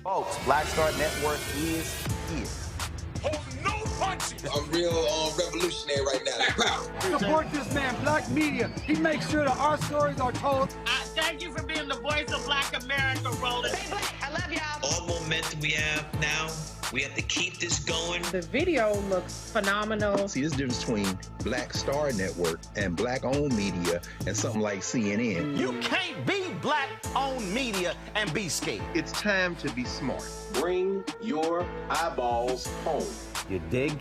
Folks, Black Star Network is here. Hold no punches. I'm real revolutionary right now. Black power. Support this man, Black Media. He makes sure that our stories are told. I Thank you for being the voice of Black America, Roland. Stay black. I love y'all. All momentum we have now, we have to keep this going. The video looks phenomenal. See, there's a difference between Black Star Network and Black-owned media and something like CNN. You can't be Black-owned media and be scared. It's time to be smart. Bring your eyeballs home. You dig?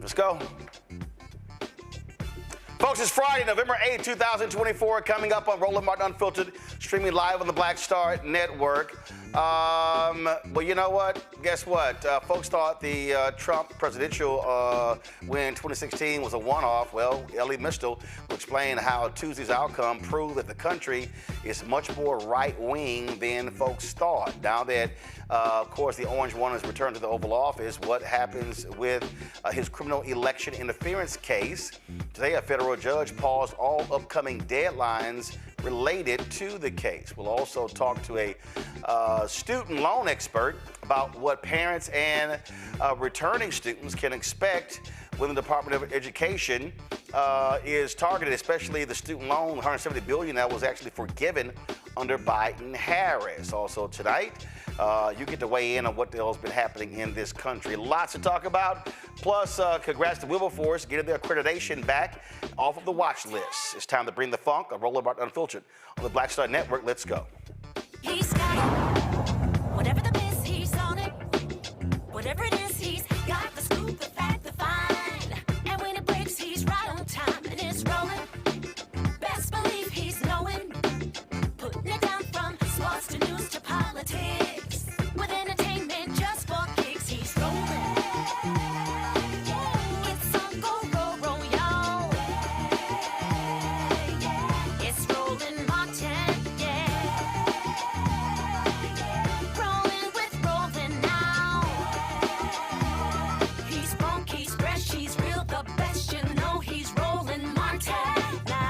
Let's go. Folks, it's Friday, November 8, 2024, coming up on Roland Unfiltered, streaming live on the Black Star Network. Well, you know what? Guess what? Folks thought the Trump presidential win 2016 was a one-off. Well, Elie Mystal will explain how Tuesday's outcome proved that the country is much more right-wing than folks thought. Now that, of course, the Orange One has returned to the Oval Office, what happens with his criminal election interference case? Today, a federal judge paused all upcoming deadlines related to the case. We'll also talk to a student loan expert about what parents and returning students can expect when the Department of Education is targeted, especially the student loan, $170 billion that was actually forgiven under Biden-Harris. Also tonight, you get to weigh in on what the hell's been happening in this country. Lots to talk about. Plus, congrats to Wilberforce getting their accreditation back off of the watch list. It's time to bring the funk on Roland Unfiltered on the Black Star Network. Let's go. He's got it. Whatever the miss, he's on it. Whatever it is, he's got the scoop, the fact, the find. And when it breaks, he's right on time and it's rolling. Best believe he's knowing. Putting it down from sports to news to politics. With entertainment just for kicks, he's rolling. It's on go, roll, y'all. It's Roland Martin, yeah. Rolling with Roland now. He's funk, he's fresh, he's real, the best, you know he's Roland Martin now.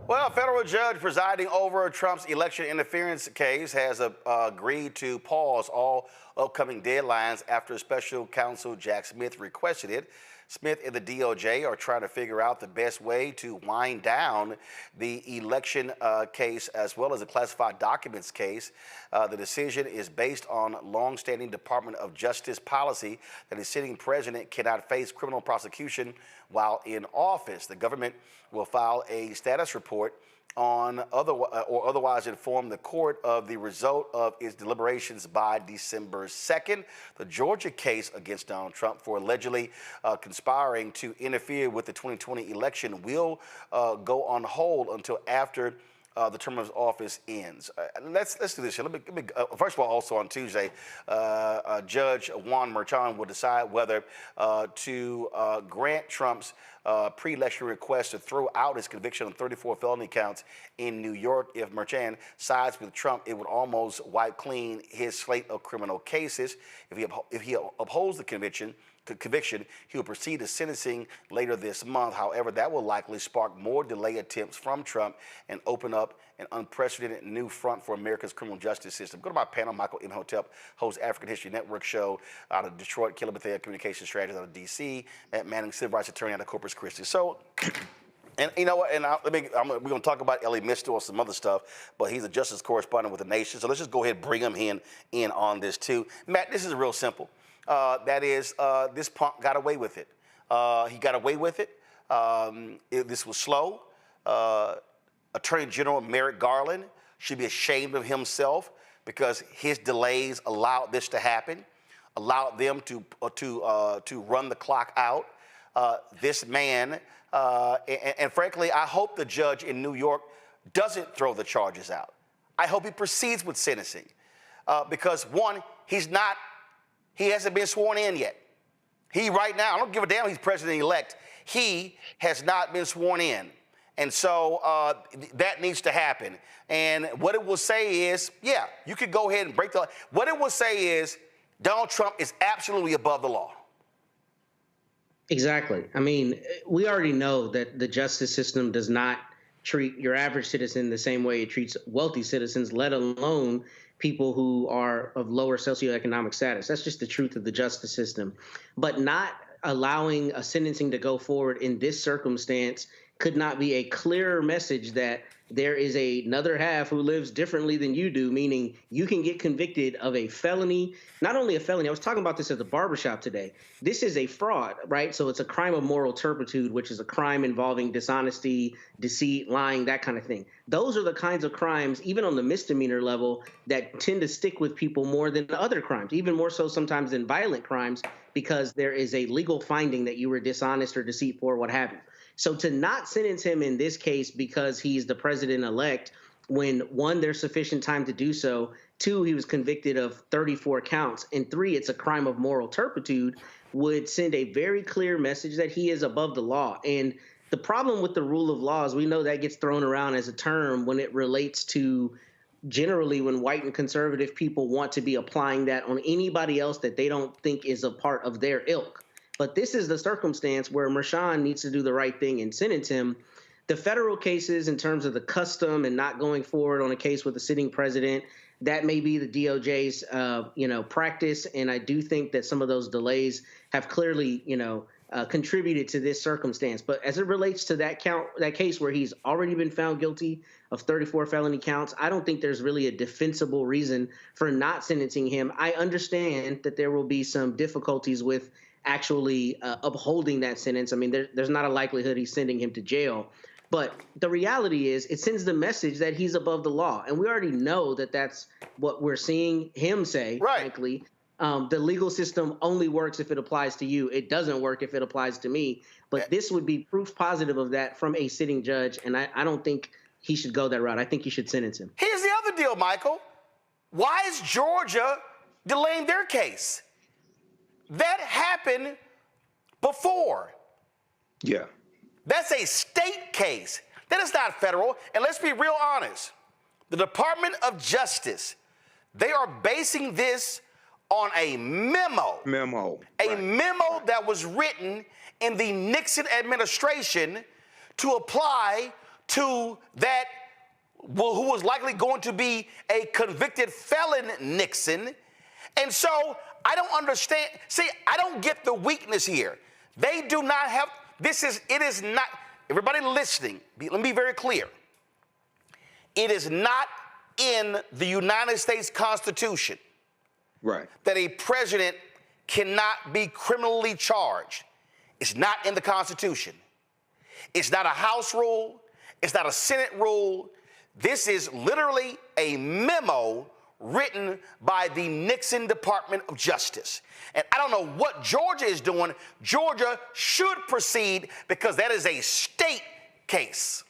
Well, a federal judge presiding over Trump's election interference case has agreed to pause all upcoming deadlines after special counsel Jack Smith requested it. Smith and the DOJ are trying to figure out the best way to wind down the election case as well as the classified documents case. The decision is based on longstanding Department of Justice policy that a sitting president cannot face criminal prosecution while in office. The government will file a status report on otherwise inform the court of the result of its deliberations by December 2nd. The Georgia case against Donald Trump for allegedly conspiring to interfere with the 2020 election will go on hold until after the term of his office ends. Let's do this here. First of all, also on Tuesday, Judge Juan Merchan will decide whether to grant Trump's pre-election request to throw out his conviction on 34 felony counts in New York. If Merchan sides with Trump, it would almost wipe clean his slate of criminal cases. If he upholds the conviction, he will proceed to sentencing later this month. However, that will likely spark more delay attempts from Trump and open up an unprecedented new front for America's criminal justice system. Go to my panel. Michael Imhotep hosts African History Network show out of Detroit, Killer Bethea Communication Strategist out of D.C., Matt Manning, Civil Rights Attorney out of Corpus Christi. So, and you know what, and we're going to talk about Elie Mystal and some other stuff, but he's a justice correspondent with The Nation. So let's just go ahead and bring him in on this too. Matt, this is real simple. That is, this punk got away with it. He got away with it. This was slow. Attorney General Merrick Garland should be ashamed of himself because his delays allowed this to happen, allowed them to run the clock out. This man, and frankly, I hope the judge in New York doesn't throw the charges out. I hope he proceeds with sentencing because one, he hasn't been sworn in yet. He right now, I don't give a damn he's president-elect. He has not been sworn in. And so that needs to happen. And what it will say is, yeah, you could go ahead and break the law. What it will say is Donald Trump is absolutely above the law. Exactly. I mean, we already know that the justice system does not treat your average citizen the same way it treats wealthy citizens, let alone people who are of lower socioeconomic status. That's just the truth of the justice system. But not allowing a sentencing to go forward in this circumstance could not be a clearer message that there is another half who lives differently than you do, meaning you can get convicted of a felony, not only a felony. I was talking about this at the barbershop today. This is a fraud, right? So it's a crime of moral turpitude, which is a crime involving dishonesty, deceit, lying, that kind of thing. Those are the kinds of crimes, even on the misdemeanor level, that tend to stick with people more than other crimes, even more so sometimes than violent crimes, because there is a legal finding that you were dishonest or deceitful or what have you. So to not sentence him in this case because he's the president-elect, when one, there's sufficient time to do so, two, he was convicted of 34 counts, and three, it's a crime of moral turpitude, would send a very clear message that he is above the law. And the problem with the rule of law is we know that gets thrown around as a term when it relates to generally when white and conservative people want to be applying that on anybody else that they don't think is a part of their ilk. But this is the circumstance where Mershon needs to do the right thing and sentence him. The federal cases, in terms of the custom and not going forward on a case with a sitting president, that may be the DOJ's, practice. And I do think that some of those delays have clearly, contributed to this circumstance. But as it relates to that case where he's already been found guilty of 34 felony counts, I don't think there's really a defensible reason for not sentencing him. I understand that there will be some difficulties with actually upholding that sentence. I mean, there's not a likelihood he's sending him to jail. But the reality is it sends the message that he's above the law. And we already know that that's what we're seeing him say, frankly. The legal system only works if it applies to you. It doesn't work if it applies to me. But this would be proof positive of that from a sitting judge. And I don't think he should go that route. I think you should sentence him. Here's the other deal, Michael. Why is Georgia delaying their case? That happened before. Yeah. That's a state case. That is not federal. And let's be real honest. The Department of Justice, they are basing this on a memo. A memo that was written in the Nixon administration to apply to that, who was likely going to be a convicted felon Nixon. And so I don't understand. See, I don't get the weakness here. They do not have, it is not, everybody listening, let me be very clear. It is not in the United States Constitution that a president cannot be criminally charged. It's not in the Constitution. It's not a House rule. It's not a Senate rule. This is literally a memo written by the Nixon Department of Justice. And I don't know what Georgia is doing. Georgia should proceed because that is a state case.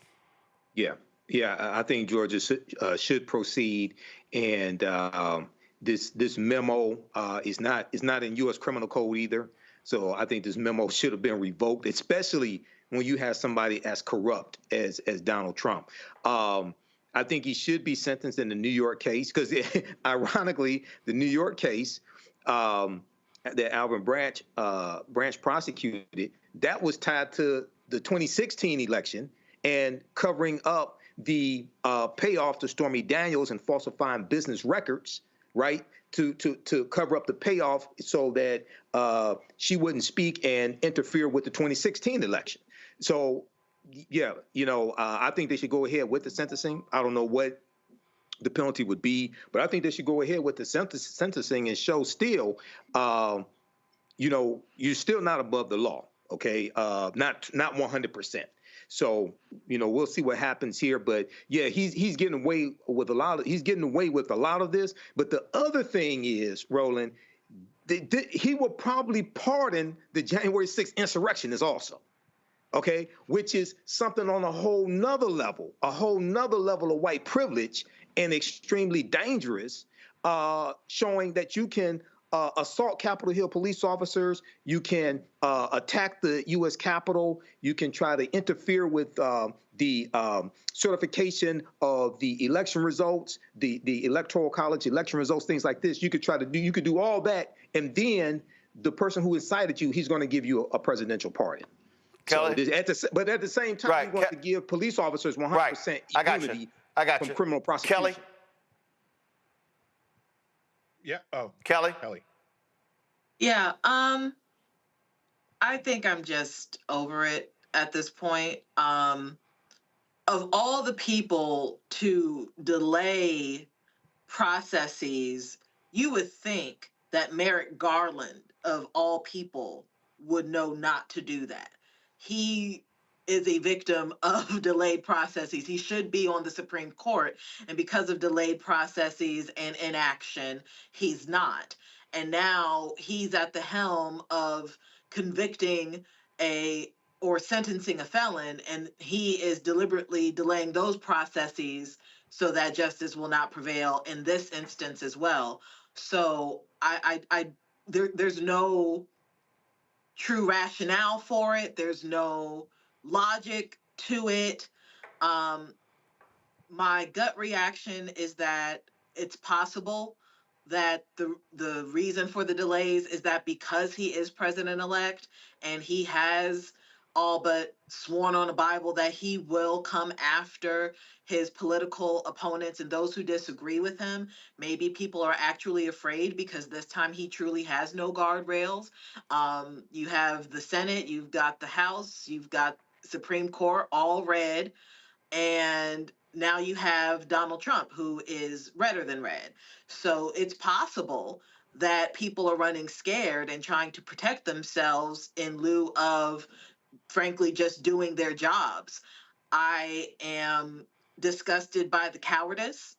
Yeah, I think Georgia should proceed. And this memo is not in U.S. criminal code either. So I think this memo should have been revoked, especially when you have somebody as corrupt as Donald Trump. I think he should be sentenced in the New York case because, ironically, the New York case that Alvin Branch prosecuted, that was tied to the 2016 election and covering up the payoff to Stormy Daniels and falsifying business records, right, to cover up the payoff so that she wouldn't speak and interfere with the 2016 election. So, yeah, I think they should go ahead with the sentencing. I don't know what the penalty would be, but I think they should go ahead with the sentencing and show still, you're still not above the law, okay? Not 100%. So, we'll see what happens here. But yeah, he's getting away with a lot of this. But the other thing is, Roland, he will probably pardon the January 6th insurrectionists also. Okay, which is something on a whole nother level of white privilege and extremely dangerous, showing that you can assault Capitol Hill police officers, you can attack the U.S. Capitol, you can try to interfere with the certification of the election results, the Electoral College election results, things like this. You could do all that, and then the person who incited you, he's going to give you a presidential pardon. Kelly? So but at the same time, you want to give police officers 100% immunity from criminal prosecution. Kelly? Yeah. Oh, Kelly? Yeah. I think I'm just over it. at this point. Of all the people to delay processes, you would think that Merrick Garland, of all people, would know not to do that. He is a victim of delayed processes. He should be on the Supreme Court, and because of delayed processes and inaction, he's not. And now he's at the helm of convicting a or sentencing a felon, and he is deliberately delaying those processes so that justice will not prevail in this instance as well. So there's no true rationale for it. There's no logic to it. My gut reaction is that it's possible that the reason for the delays is that because he is president-elect and he has all but sworn on the Bible that he will come after his political opponents and those who disagree with him. Maybe people are actually afraid because this time he truly has no guardrails. You have the Senate, you've got the House, you've got Supreme Court, all red, and now you have Donald Trump, who is redder than red. So it's possible that people are running scared and trying to protect themselves in lieu of, frankly, just doing their jobs. I am disgusted by the cowardice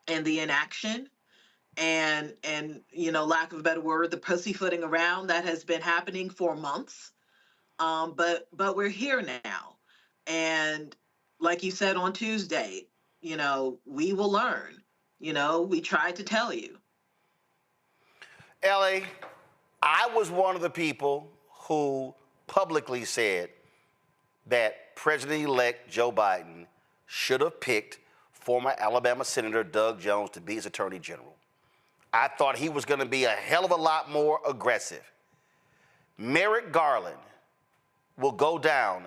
and the inaction and lack of a better word, the pussyfooting around that has been happening for months. But we're here now. And like you said on Tuesday, we will learn. We tried to tell you. Elie, I was one of the people who publicly said that President-elect Joe Biden should have picked former Alabama Senator Doug Jones to be his Attorney General. I thought he was going to be a hell of a lot more aggressive. Merrick Garland will go down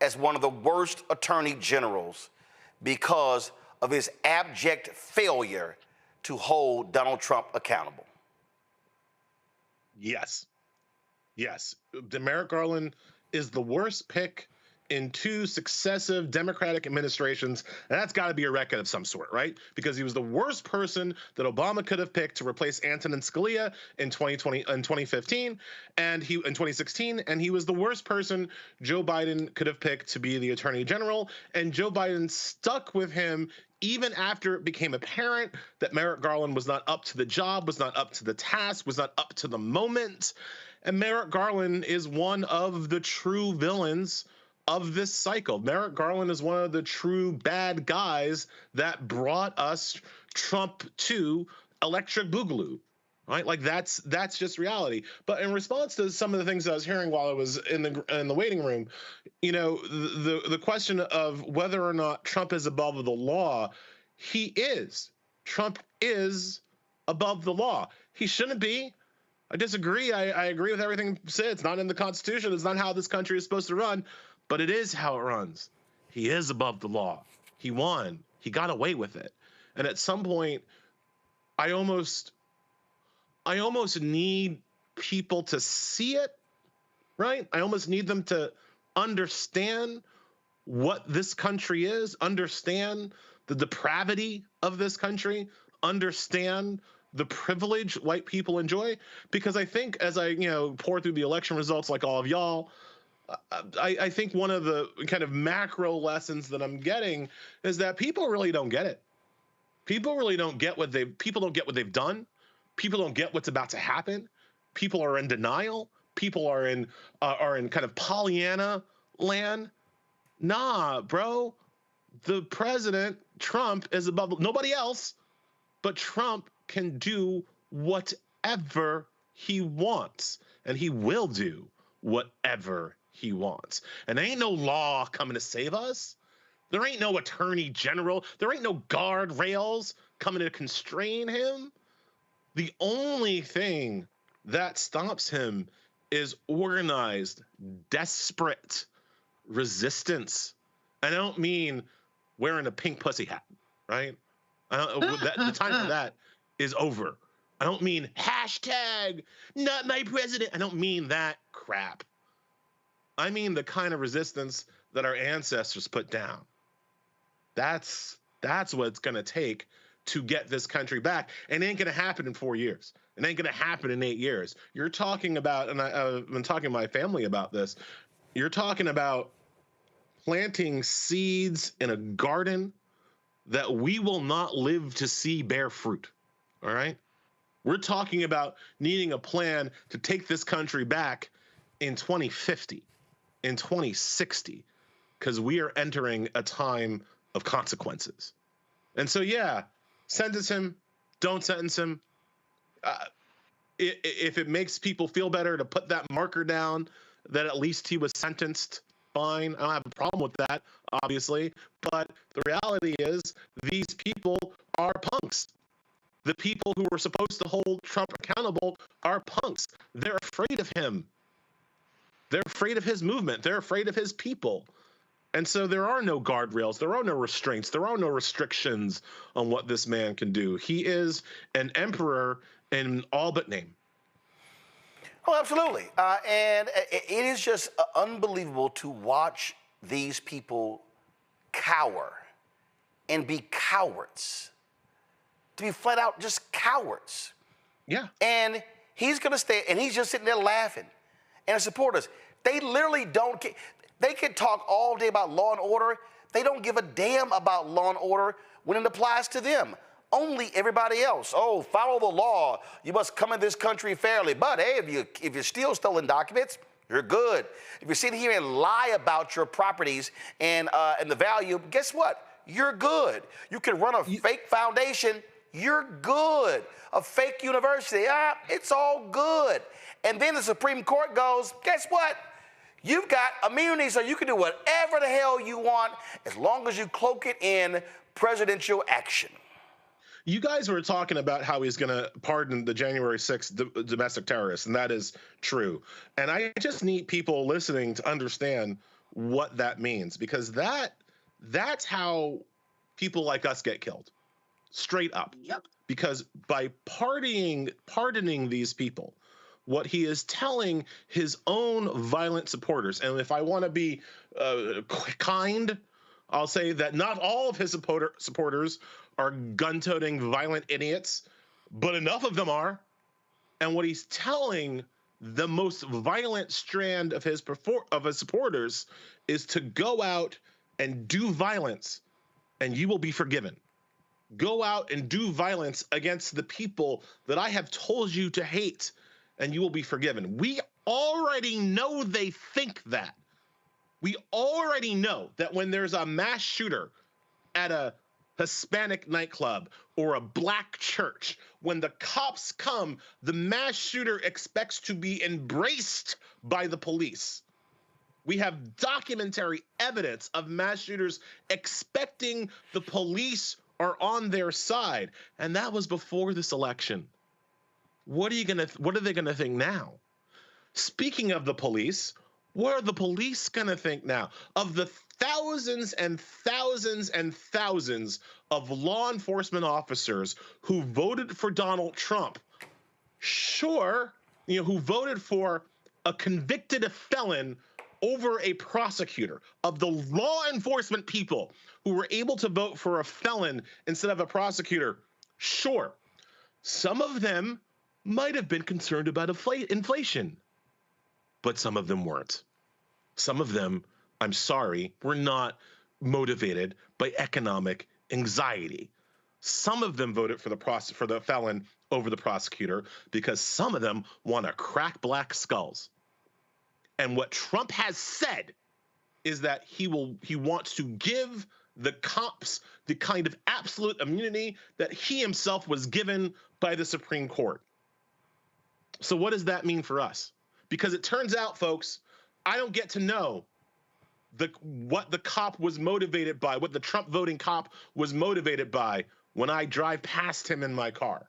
as one of the worst attorney generals because of his abject failure to hold Donald Trump accountable. Yes. Merrick Garland is the worst pick in 2 successive Democratic administrations, and that's got to be a record of some sort, right? Because he was the worst person that Obama could have picked to replace Antonin Scalia in 2015, and in 2016, and he was the worst person Joe Biden could have picked to be the Attorney General, and Joe Biden stuck with him even after it became apparent that Merrick Garland was not up to the job, was not up to the task, was not up to the moment. And Merrick Garland is one of the true villains of this cycle. Merrick Garland is one of the true bad guys that brought us Trump to Electric Boogaloo, right? Like that's just reality. But in response to some of the things I was hearing while I was in the waiting room, the question of whether or not Trump is above the law, he is. Trump is above the law. He shouldn't be. I disagree. I agree with everything said. It's not in the Constitution. It's not how this country is supposed to run. But it is how it runs. He is above the law. He won. He got away with it. And at some point, I almost need people to see it, right? I almost need them to understand what this country is, understand the depravity of this country, understand the privilege white people enjoy. Because I think as I, pour through the election results like all of y'all, I think one of the kind of macro lessons that I'm getting is that people really don't get it. People really don't get people don't get what they've done. People don't get what's about to happen. People are in denial. People are in kind of Pollyanna land. Nah, bro. The president, Trump, is above nobody else, but Trump can do whatever he wants, and he will do whatever he wants. And there ain't no law coming to save us. There ain't no attorney general. There ain't no guardrails coming to constrain him. The only thing that stops him is organized, desperate resistance. And I don't mean wearing a pink pussy hat, right? The time for that is over. I don't mean hashtag not my president. I don't mean that crap. I mean the kind of resistance that our ancestors put down. That's what it's going to take to get this country back. And it ain't going to happen in 4 years. It ain't going to happen in 8 years. You're talking about, and I've been talking to my family about this, you're talking about planting seeds in a garden that we will not live to see bear fruit, all right? We're talking about needing a plan to take this country back in 2050, in 2060, because we are entering a time of consequences. And so, yeah, sentence him, don't sentence him. If it makes people feel better to put that marker down that at least he was sentenced, fine. I don't have a problem with that, obviously. But the reality is these people are punks. The people who were supposed to hold Trump accountable are punks. They're afraid of him. They're afraid of his movement. They're afraid of his people. And so there are no guardrails. There are no restraints. There are no restrictions on what this man can do. He is an emperor in all but name. Oh, absolutely. And it is just unbelievable to watch these people cower and be cowards. To be flat out just cowards. Yeah. And he's going to stay, and he's just sitting there laughing. And his supporters, they literally don't care. They can talk all day about law and order. They don't give a damn about law and order when it applies to them. Only everybody else. Oh, follow the law. You must come in this country fairly. But hey, if you steal stolen documents, you're good. If you sit here and lie about your properties and the value, guess what? You're good. You can run a fake foundation. You're good. A fake university. It's all good. And then the Supreme Court goes, guess what? You've got immunity, so you can do whatever the hell you want as long as you cloak it in presidential action. You guys were talking about how he's going to pardon the January 6th domestic terrorists, and that is true. And I just need people listening to understand what that means, because that's how people like us get killed, straight up. Yep. Because by pardoning these people, what he is telling his own violent supporters, and if I want to be kind, I'll say that not all of his supporters are gun-toting violent idiots, but enough of them are. And what he's telling the most violent strand of his supporters is to go out and do violence, and you will be forgiven. Go out and do violence against the people that I have told you to hate, and you will be forgiven. We already know they think that. We already know that when there's a mass shooter at a Hispanic nightclub or a black church, when the cops come, the mass shooter expects to be embraced by the police. We have documentary evidence of mass shooters expecting the police are on their side, and that was before this election. What are they gonna think now? Speaking of the police, what are the police gonna think now? Of the thousands and thousands and thousands of law enforcement officers who voted for Donald Trump, sure, who voted for a convicted felon over a prosecutor, of the law enforcement people who were able to vote for a felon instead of a prosecutor, sure, some of them might have been concerned about inflation, but some of them weren't. Some of them, I'm sorry, were not motivated by economic anxiety. Some of them voted for the felon over the prosecutor because some of them want to crack black skulls. And what Trump has said is that he wants to give the cops the kind of absolute immunity that he himself was given by the Supreme Court. So what does that mean for us? Because it turns out, folks, I don't get to know what the cop was motivated by, what the Trump voting cop was motivated by when I drive past him in my car.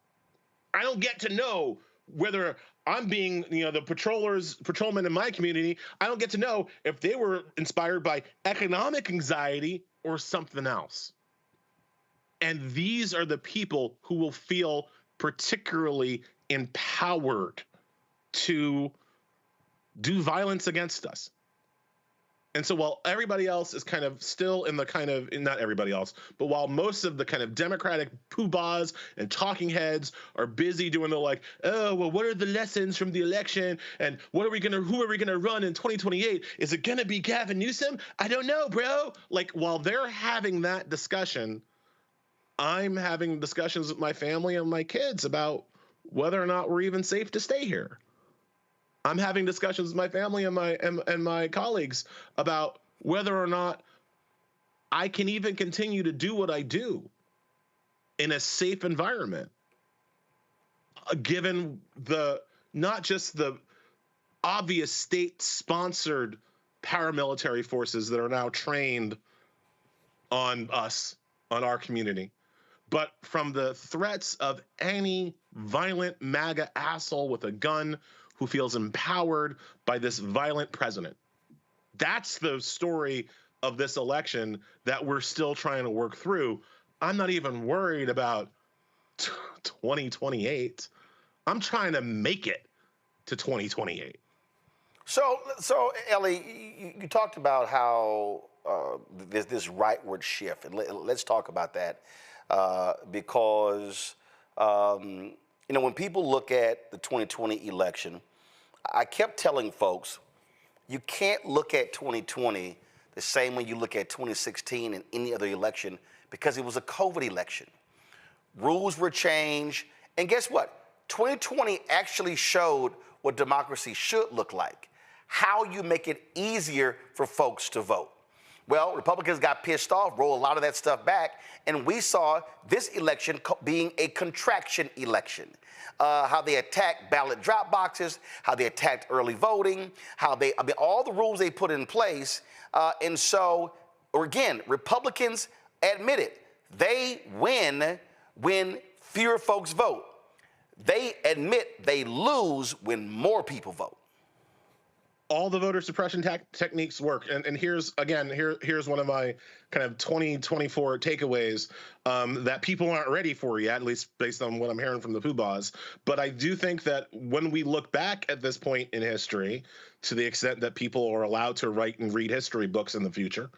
I don't get to know whether I'm being, the patrolmen in my community, I don't get to know if they were inspired by economic anxiety or something else. And these are the people who will feel particularly empowered to do violence against us. And so while everybody else is kind of still in the kind of, not everybody else, but while most of the kind of Democratic poobahs and talking heads are busy doing the like, oh, well, what are the lessons from the election? And who are we going to run in 2028? Is it going to be Gavin Newsom? I don't know, bro. Like, while they're having that discussion, I'm having discussions with my family and my kids about whether or not we're even safe to stay here. I'm having discussions with my family and my colleagues about whether or not I can even continue to do what I do in a safe environment, given the not just the obvious state-sponsored paramilitary forces that are now trained on us, on our community, but from the threats of any violent MAGA asshole with a gun who feels empowered by this violent president. That's the story of this election that we're still trying to work through. I'm not even worried about 2028. I'm trying to make it to 2028. So Elie, you talked about how this rightward shift, and let's talk about that because when people look at the 2020 election, I kept telling folks, you can't look at 2020 the same way you look at 2016 and any other election because it was a COVID election. Rules were changed, and guess what? 2020 actually showed what democracy should look like, how you make it easier for folks to vote. Well, Republicans got pissed off, rolled a lot of that stuff back, and we saw this election being a contraction election. How they attacked ballot drop boxes, how they attacked early voting, all the rules they put in place. And so, again, Republicans admit it. They win when fewer folks vote. They admit they lose when more people vote. All the voter suppression techniques work. And here's one of my kind of 2024 takeaways that people aren't ready for yet, at least based on what I'm hearing from the poobahs. But I do think that when we look back at this point in history, to the extent that people are allowed to write and read history books in the future,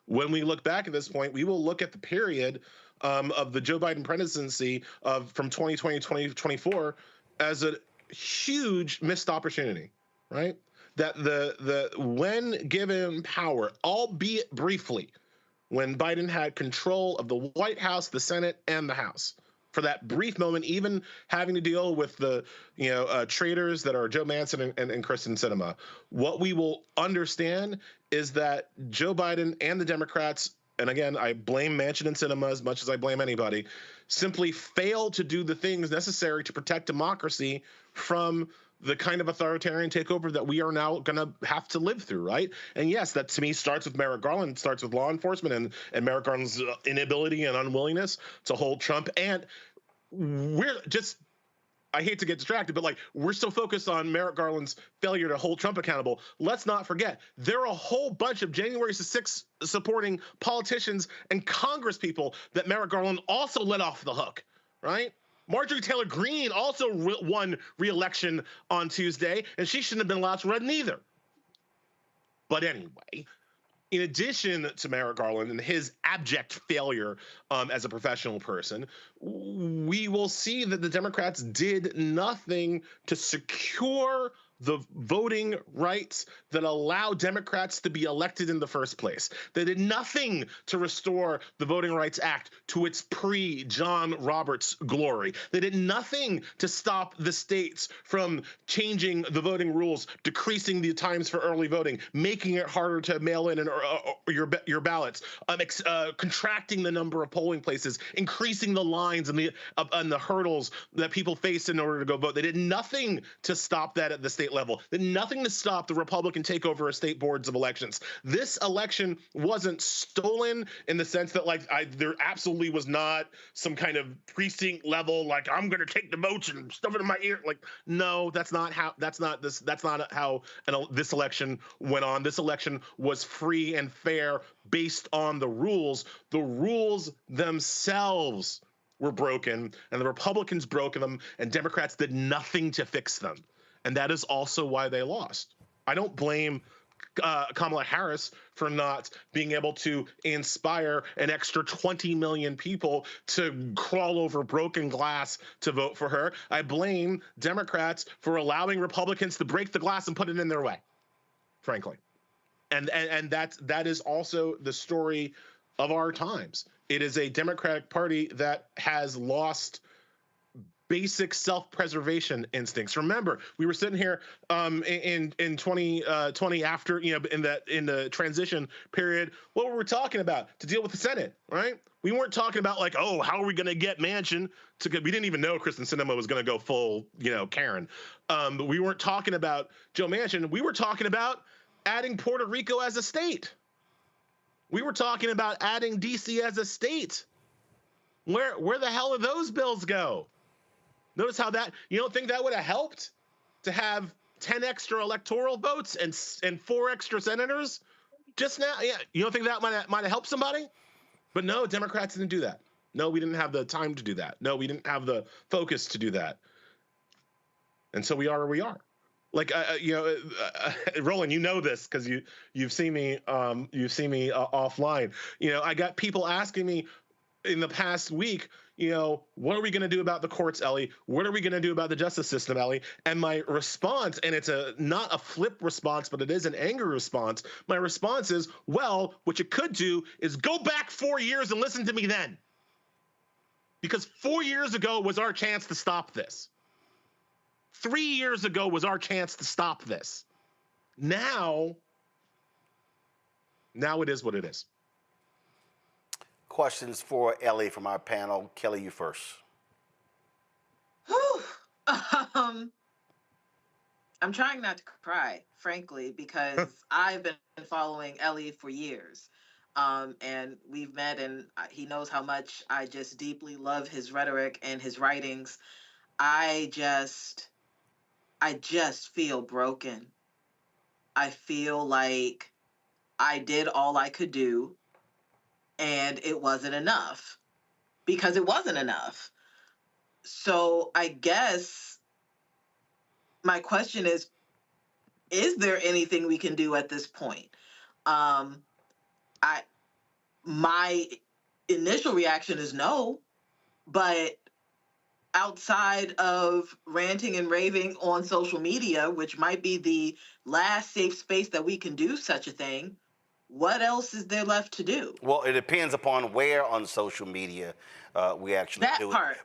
when we look back at this point, we will look at the period of the Joe Biden presidency from 2020 to 2024 as a huge missed opportunity, right? That the when given power, albeit briefly, when Biden had control of the White House, the Senate, and the House, for that brief moment, even having to deal with the traitors that are Joe Manchin and Kristen Sinema, what we will understand is that Joe Biden and the Democrats, and again, I blame Manchin and Sinema as much as I blame anybody, simply failed to do the things necessary to protect democracy from the kind of authoritarian takeover that we are now going to have to live through, right? And yes, that to me starts with Merrick Garland, starts with law enforcement and Merrick Garland's inability and unwillingness to hold Trump. And we're just, I hate to get distracted, but like we're so focused on Merrick Garland's failure to hold Trump accountable. Let's not forget, there are a whole bunch of January 6th supporting politicians and Congress people that Merrick Garland also let off the hook, right? Marjorie Taylor Greene also won re-election on Tuesday, and she shouldn't have been allowed to run either. But anyway, in addition to Merrick Garland and his abject failure as a professional person, we will see that the Democrats did nothing to secure the voting rights that allow Democrats to be elected in the first place. They did nothing to restore the Voting Rights Act to its pre-John Roberts glory. They did nothing to stop the states from changing the voting rules, decreasing the times for early voting, making it harder to mail in your ballots, contracting the number of polling places, increasing the lines and the hurdles that people face in order to go vote. They did nothing to stop that at the state level. They did nothing to stop the Republican takeover of state boards of elections. This election wasn't stolen in the sense that there absolutely was not some kind of precinct level, like I'm going to take the votes and stuff it in my ear. Like, no, that's not how this election went on. This election was free and fair based on the rules. The rules themselves were broken, and the Republicans broke them, and Democrats did nothing to fix them. And that is also why they lost. I don't blame Kamala Harris for not being able to inspire an extra 20 million people to crawl over broken glass to vote for her. I blame Democrats for allowing Republicans to break the glass and put it in their way, frankly. And that is also the story of our times. It is a Democratic Party that has lost basic self-preservation instincts. Remember, we were sitting here in 2020 after, in the transition period. What were we talking about? To deal with the Senate, right? We weren't talking about like, oh, how are we going to get Manchin to get? We didn't even know Kristen Sinema was going to go full, Karen. But we weren't talking about Joe Manchin. We were talking about adding Puerto Rico as a state. We were talking about adding DC as a state. Where the hell did those bills go? Notice how that, you don't think that would have helped to have 10 extra electoral votes and 4 extra senators just now? Yeah, you don't think that might have helped somebody? But no, Democrats didn't do that. No, we didn't have the time to do that. No, we didn't have the focus to do that. And so we are where we are. Like, Roland, you know this because you've seen me offline. I got people asking me in the past week, what are we going to do about the courts, Elie? What are we going to do about the justice system, Elie? And my response, and it's not a flip response, but it is an angry response. My response is, well, what you could do is go back 4 years and listen to me then. Because 4 years ago was our chance to stop this. 3 years ago was our chance to stop this. Now it is what it is. Questions for Elie from our panel. Kelly, you first. I'm trying not to cry, frankly, because I've been following Elie for years. And we've met, and he knows how much I just deeply love his rhetoric and his writings. I just feel broken. I feel like I did all I could do, and it wasn't enough, because it wasn't enough. So I guess my question is there anything we can do at this point? My initial reaction is no, but outside of ranting and raving on social media, which might be the last safe space that we can do such a thing, what else is there left to do? Well, it depends upon where on social media we actually do it. That part.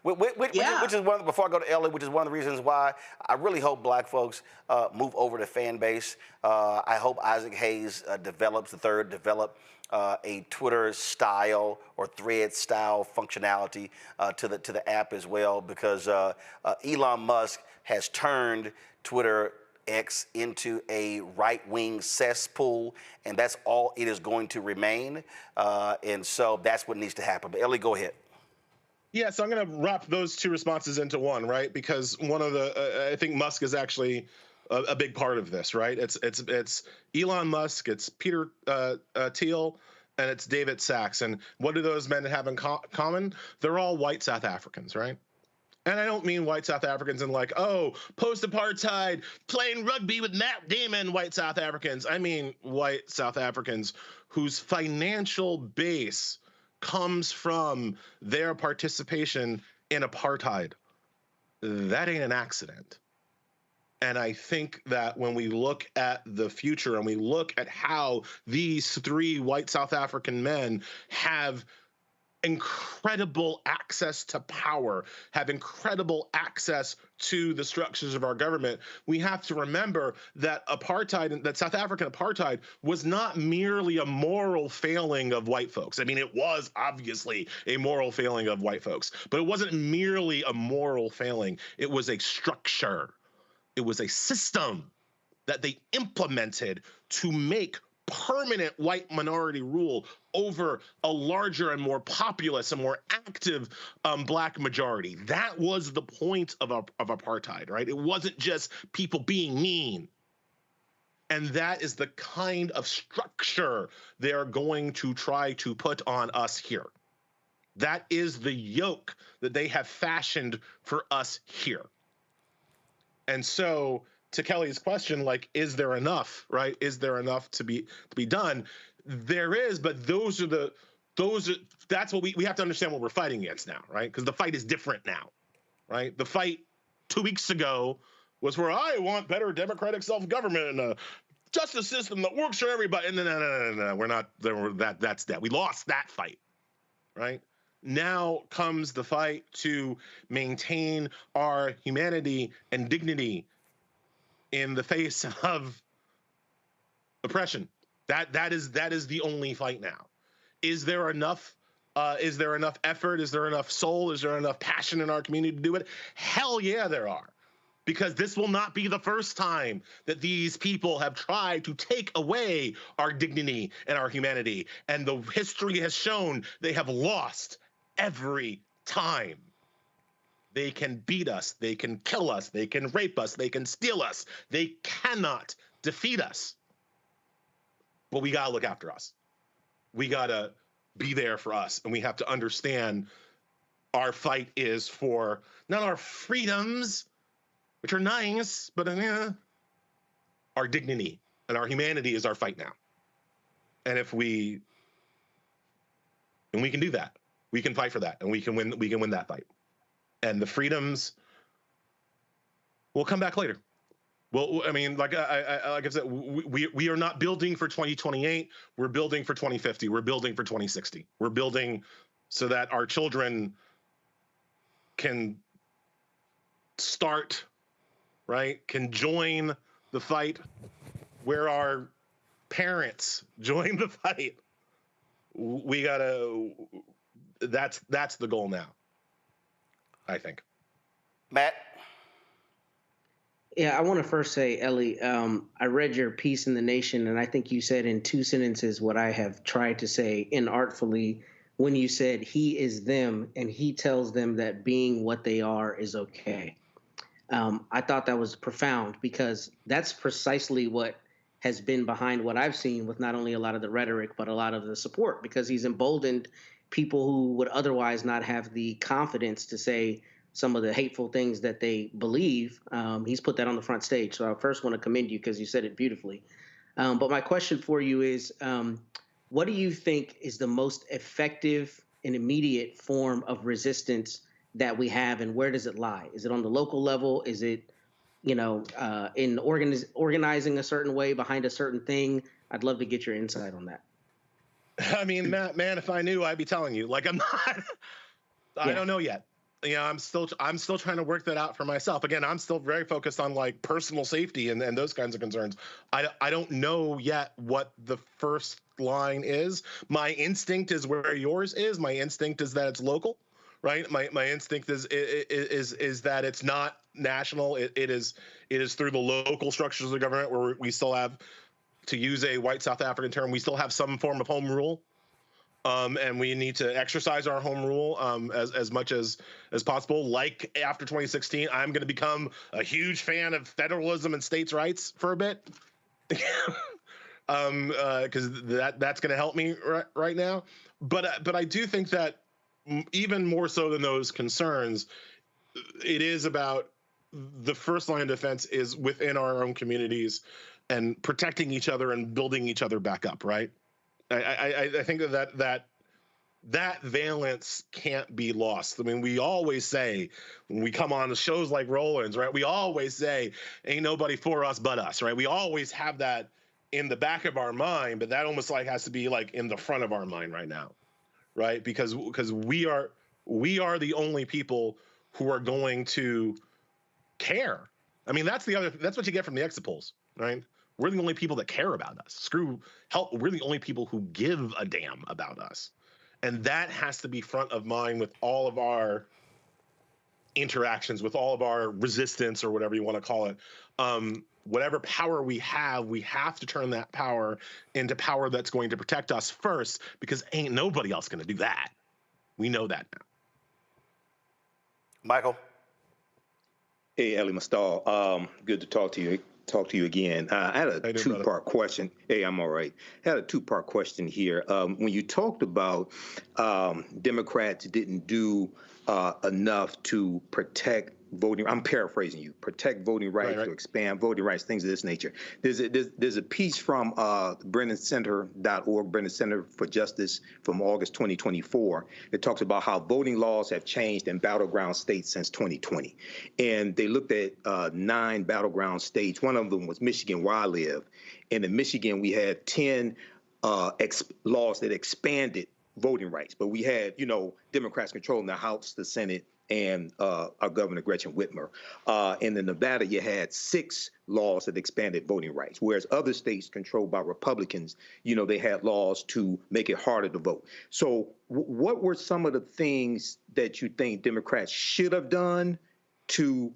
Which is one, before I go to Elie, which is one of the reasons why I really hope black folks move over to fan base. I hope Isaac Hayes develop a Twitter style or thread style functionality to the app as well, because Elon Musk has turned Twitter X into a right-wing cesspool, and that's all it is going to remain. And so that's what needs to happen. But Elie, go ahead. Yeah, so I'm going to wrap those two responses into one, right? Because one of the, I think Musk is actually a big part of this, right? It's Elon Musk, it's Peter Thiel, and it's David Sachs. And what do those men have in common? They're all white South Africans, right? And I don't mean white South Africans in like, oh, post-apartheid, playing rugby with Matt Damon white South Africans. I mean white South Africans whose financial base comes from their participation in apartheid. That ain't an accident. And I think that when we look at the future and we look at how these 3 white South African men have incredible access to power, have incredible access to the structures of our government, we have to remember that apartheid, that South African apartheid, was not merely a moral failing of white folks. I mean, it was obviously a moral failing of white folks, but it wasn't merely a moral failing. It was a structure. It was a system that they implemented to make permanent white minority rule over a larger and more populous and more active black majority. That was the point of apartheid, right? It wasn't just people being mean. And that is the kind of structure they're going to try to put on us here. That is the yoke that they have fashioned for us here. And so to Kelly's question, like, is there enough, right? Is there enough to be done? There is, but that's what we have to understand what we're fighting against now, right? Because the fight is different now, right? The fight 2 weeks ago was where I want better democratic self-government and a justice system that works for everybody. No, we're not there. That's that. We lost that fight, right? Now comes the fight to maintain our humanity and dignity in the face of oppression. That is the only fight now. Is there enough? Is there enough effort? Is there enough soul? Is there enough passion in our community to do it? Hell yeah, there are. Because this will not be the first time that these people have tried to take away our dignity and our humanity. And the history has shown they have lost every time. They can beat us, they can kill us, they can rape us, they can steal us. They cannot defeat us. But we gotta look after us. We gotta be there for us. And we have to understand our fight is for not our freedoms, which are nice, but our dignity and our humanity is our fight now. And we can do that. We can fight for that, and we can win that fight. And the freedoms will come back later. Well, I mean, like I said, we are not building for 2028. We're building for 2050. We're building for 2060. We're building so that our children can start, right, can join the fight where our parents join the fight. We gotta, that's the goal now, I think. Matt? Yeah, I want to first say, Elie, I read your piece in The Nation, and I think you said in 2 sentences what I have tried to say inartfully when you said he is them and he tells them that being what they are is okay. I thought that was profound because that's precisely what has been behind what I've seen with not only a lot of the rhetoric, but a lot of the support, because he's emboldened people who would otherwise not have the confidence to say some of the hateful things that they believe. He's put that on the front stage. So I first want to commend you because you said it beautifully. But my question for you is, what do you think is the most effective and immediate form of resistance that we have, and where does it lie? Is it on the local level? Is it, in organizing a certain way behind a certain thing? I'd love to get your insight on that. I mean, Matt, man, if I knew, I'd be telling you. Like, I'm not. I don't know yet. I'm still trying to work that out for myself. Again, I'm still very focused on like personal safety and those kinds of concerns. I don't know yet what the first line is. My instinct is where yours is. My instinct is that it's local. Right, my instinct is that it's not national. It is through the local structures of the government where we still have, to use a white South African term, we still have some form of home rule, and we need to exercise our home rule as much as possible. Like after 2016, I'm going to become a huge fan of federalism and states' rights for a bit, because that's going to help me right now. But I do think that, even more so than those concerns, it is about the first line of defense is within our own communities and protecting each other and building each other back up, right? I think that valence can't be lost. I mean, we always say, when we come on the shows like Roland's, right, we always say, ain't nobody for us but us, right? We always have that in the back of our mind, but that almost like has to be like in the front of our mind right now. Right, because we are the only people who are going to care. I mean, that's what you get from the exit polls, right? We're the only people that care about us. We're the only people who give a damn about us, and that has to be front of mind with all of our interactions, with all of our resistance or whatever you want to call it. Whatever power we have to turn that power into power that's going to protect us first, because ain't nobody else going to do that. We know that now. Michael? Hey, Elie Mystal. Good to talk to you again. I had a two-part question. Hey, I'm all right. I had a two-part question here. When you talked about Democrats didn't do enough to protect voting. I'm paraphrasing you. Protect voting rights or expand voting rights, things of this nature. There's a piece from BrennanCenter.org, Brennan Center for Justice, from August 2024 that talks about how voting laws have changed in battleground states since 2020. And they looked at 9 battleground states. One of them was Michigan, where I live. And in Michigan, we had 10 laws that expanded voting rights. But we had, Democrats controlling the House, the Senate, and our Governor Gretchen Whitmer. And in Nevada, you had 6 laws that expanded voting rights, whereas other states controlled by Republicans, they had laws to make it harder to vote. So what were some of the things that you think Democrats should have done to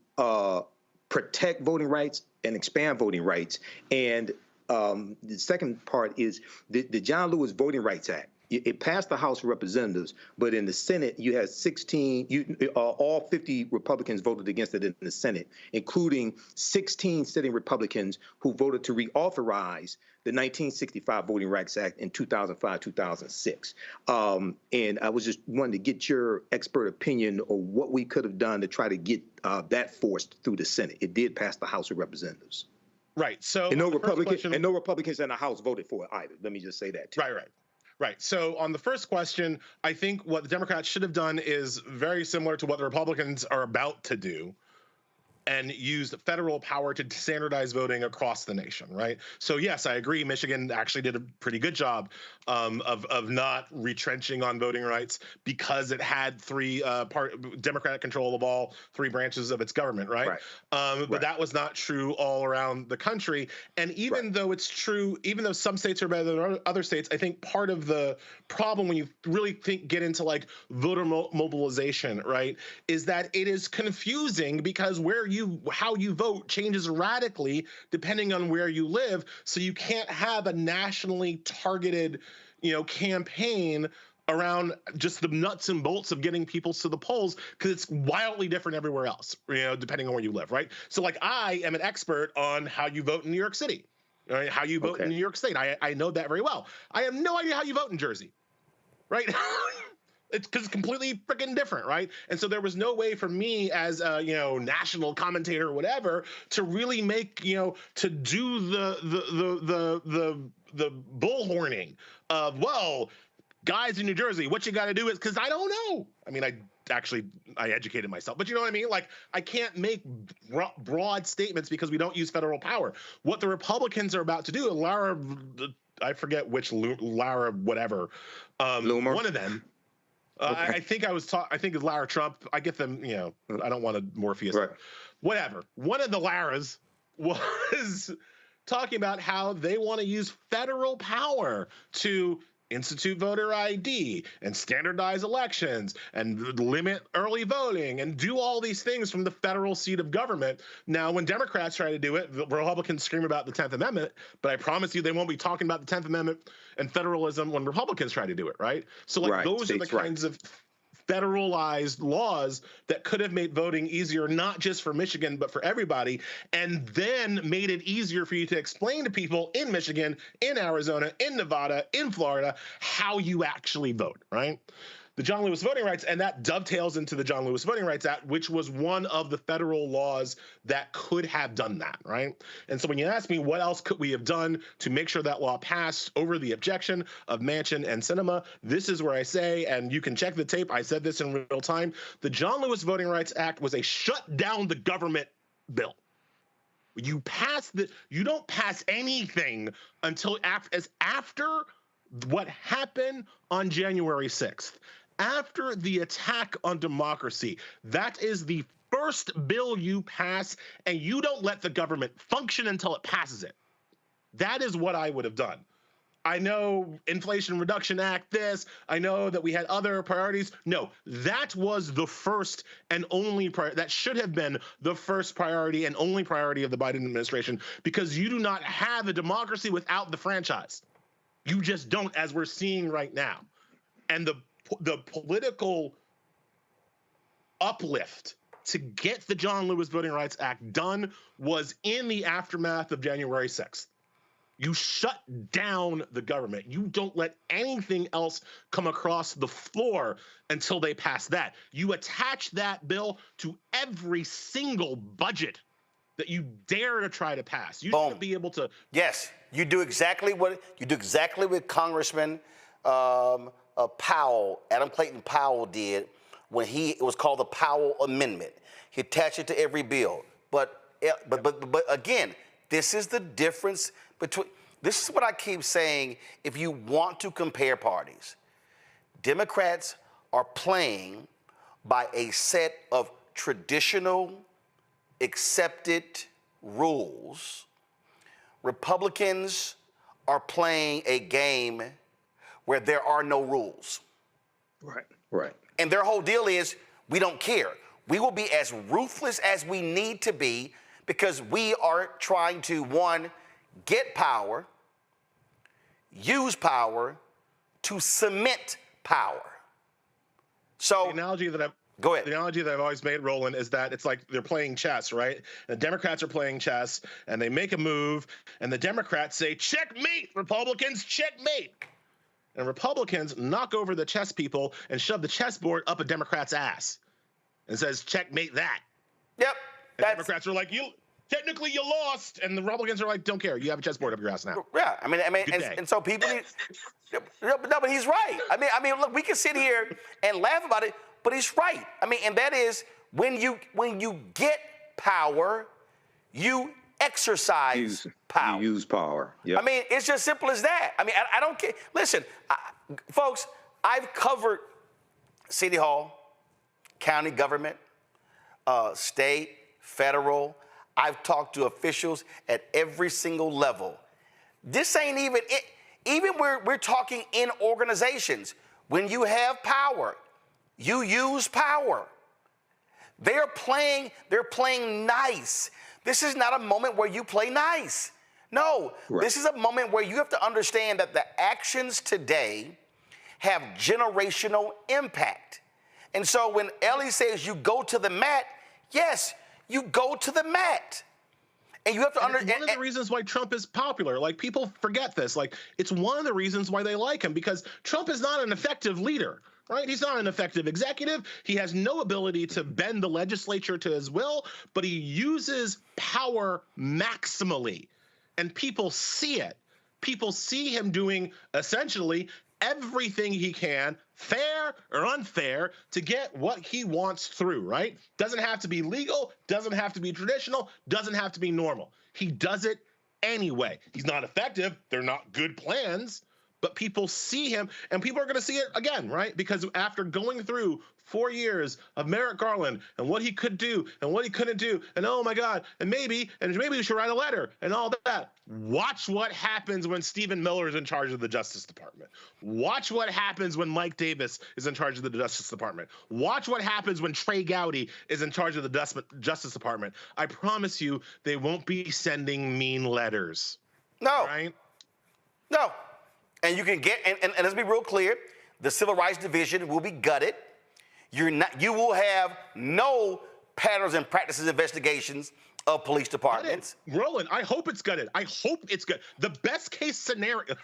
protect voting rights and expand voting rights? And the second part is the John Lewis Voting Rights Act. It passed the House of Representatives, but in the Senate, you had 16, all 50 Republicans voted against it in the Senate, including 16 sitting Republicans who voted to reauthorize the 1965 Voting Rights Act in 2005, 2006. And I was just wanting to get your expert opinion on what we could have done to try to get that forced through the Senate. It did pass the House of Representatives. Right. So and no Republicans in the House voted for it either. Let me just say that too. Right. So on the first question, I think what the Democrats should have done is very similar to what the Republicans are about to do, and used federal power to standardize voting across the nation, right? So yes, I agree. Michigan actually did a pretty good job of not retrenching on voting rights because it had 3 Democratic control of all 3 branches of its government, right? But that was not true all around the country. And even though it's true, even though some states are better than other states, I think part of the problem when you really get into like voter mobilization, right, is that it is confusing because how you vote changes radically depending on where you live. So you can't have a nationally targeted, campaign around just the nuts and bolts of getting people to the polls because it's wildly different everywhere else, depending on where you live, right? So like I am an expert on how you vote in New York City, right? How you vote in New York State. I know that very well. I have no idea how you vote in Jersey, right? It's because it's completely freaking different, right? And so there was no way for me as a national commentator or whatever to really make to do the bullhorning of, well, guys in New Jersey, what you got to do is, because I don't know. I mean, I educated myself, but you know what I mean? Like, I can't make broad statements because we don't use federal power. What the Republicans are about to do, I forget which Lara, whatever, Loomer. One of them. I think it's Lara Trump. I get them, I don't want to Morpheus. Right. Whatever. One of the Laras was talking about how they want to use federal power to institute voter ID and standardize elections and limit early voting and do all these things from the federal seat of government. Now, when Democrats try to do it, the Republicans scream about the 10th Amendment, but I promise you they won't be talking about the 10th Amendment and federalism when Republicans try to do it, right? So those are the kinds of federalized laws that could have made voting easier, not just for Michigan, but for everybody, and then made it easier for you to explain to people in Michigan, in Arizona, in Nevada, in Florida, how you actually vote, right? The John Lewis Voting Rights, and that dovetails into the John Lewis Voting Rights Act, which was one of the federal laws that could have done that, right? And so when you ask me what else could we have done to make sure that law passed over the objection of Manchin and Sinema, this is where I say, and you can check the tape, I said this in real time, the John Lewis Voting Rights Act was a shut down the government bill. You don't pass anything until after what happened on January 6th. After the attack on democracy, that is the first bill you pass, and you don't let the government function until it passes it. That is what I would have done. I know Inflation Reduction Act, this. I know that we had other priorities. No, that was the first and only priority. That should have been the first priority and only priority of the Biden administration, because you do not have a democracy without the franchise. You just don't, as we're seeing right now. And the political uplift to get the John Lewis Voting Rights Act done was in the aftermath of January 6th. You shut down the government. You don't let anything else come across the floor until they pass that. You attach that bill to every single budget that you dare to try to pass. You Boom. should be able to. Yes, you do exactly what Congressman Powell, Adam Clayton Powell, did when it was called the Powell Amendment. He attached it to every bill. But again, this is the difference between. This is what I keep saying. If you want to compare parties, Democrats are playing by a set of traditional, accepted rules. Republicans are playing a game where there are no rules. Right, right. And their whole deal is, we don't care. We will be as ruthless as we need to be because we are trying to, one, get power, use power to cement power. So The analogy that go ahead. The analogy that I've always made, Roland, is that it's like they're playing chess, right? And the Democrats are playing chess, and they make a move, and the Democrats say, checkmate, Republicans, checkmate. And Republicans knock over the chess people and shove the chessboard up a Democrat's ass and says, checkmate that. Yep. And Democrats are like, technically you lost, and the Republicans are like, don't care, you have a chessboard up your ass now. Yeah, and so people need. No, but he's right. I mean, look, we can sit here and laugh about it, but he's right. And that is when you get power, you exercise power. You use power. Yep. It's just simple as that. I don't care. Listen, folks, I've covered City Hall, county government, state, federal. I've talked to officials at every single level. This ain't even it. Even we're talking in organizations. When you have power, you use power. They're playing nice. This is not a moment where you play nice. No, This is a moment where you have to understand that the actions today have generational impact. And so when Elie says you go to the mat, yes, you go to the mat. And you have to understand. One of the reasons why Trump is popular, like people forget this, like it's one of the reasons why they like him, because Trump is not an effective leader, right? He's not an effective executive. He has no ability to bend the legislature to his will, but he uses power maximally. And people see it. People see him doing essentially everything he can, fair or unfair, to get what he wants through, right? Doesn't have to be legal, doesn't have to be traditional, doesn't have to be normal. He does it anyway. He's not effective. They're not good plans, but people see him, and people are going to see it again, right? Because after going through 4 years of Merrick Garland and what he could do and what he couldn't do, and oh my God, and maybe we should write a letter and all that. Watch what happens when Stephen Miller is in charge of the Justice Department. Watch what happens when Mike Davis is in charge of the Justice Department. Watch what happens when Trey Gowdy is in charge of the Justice Department. I promise you, they won't be sending mean letters. No. Right? No. And you can get, and let's be real clear, the Civil Rights Division will be gutted. You will have no patterns and practices investigations of police departments. Roland, I hope it's gutted. I hope it's good. The best case scenario,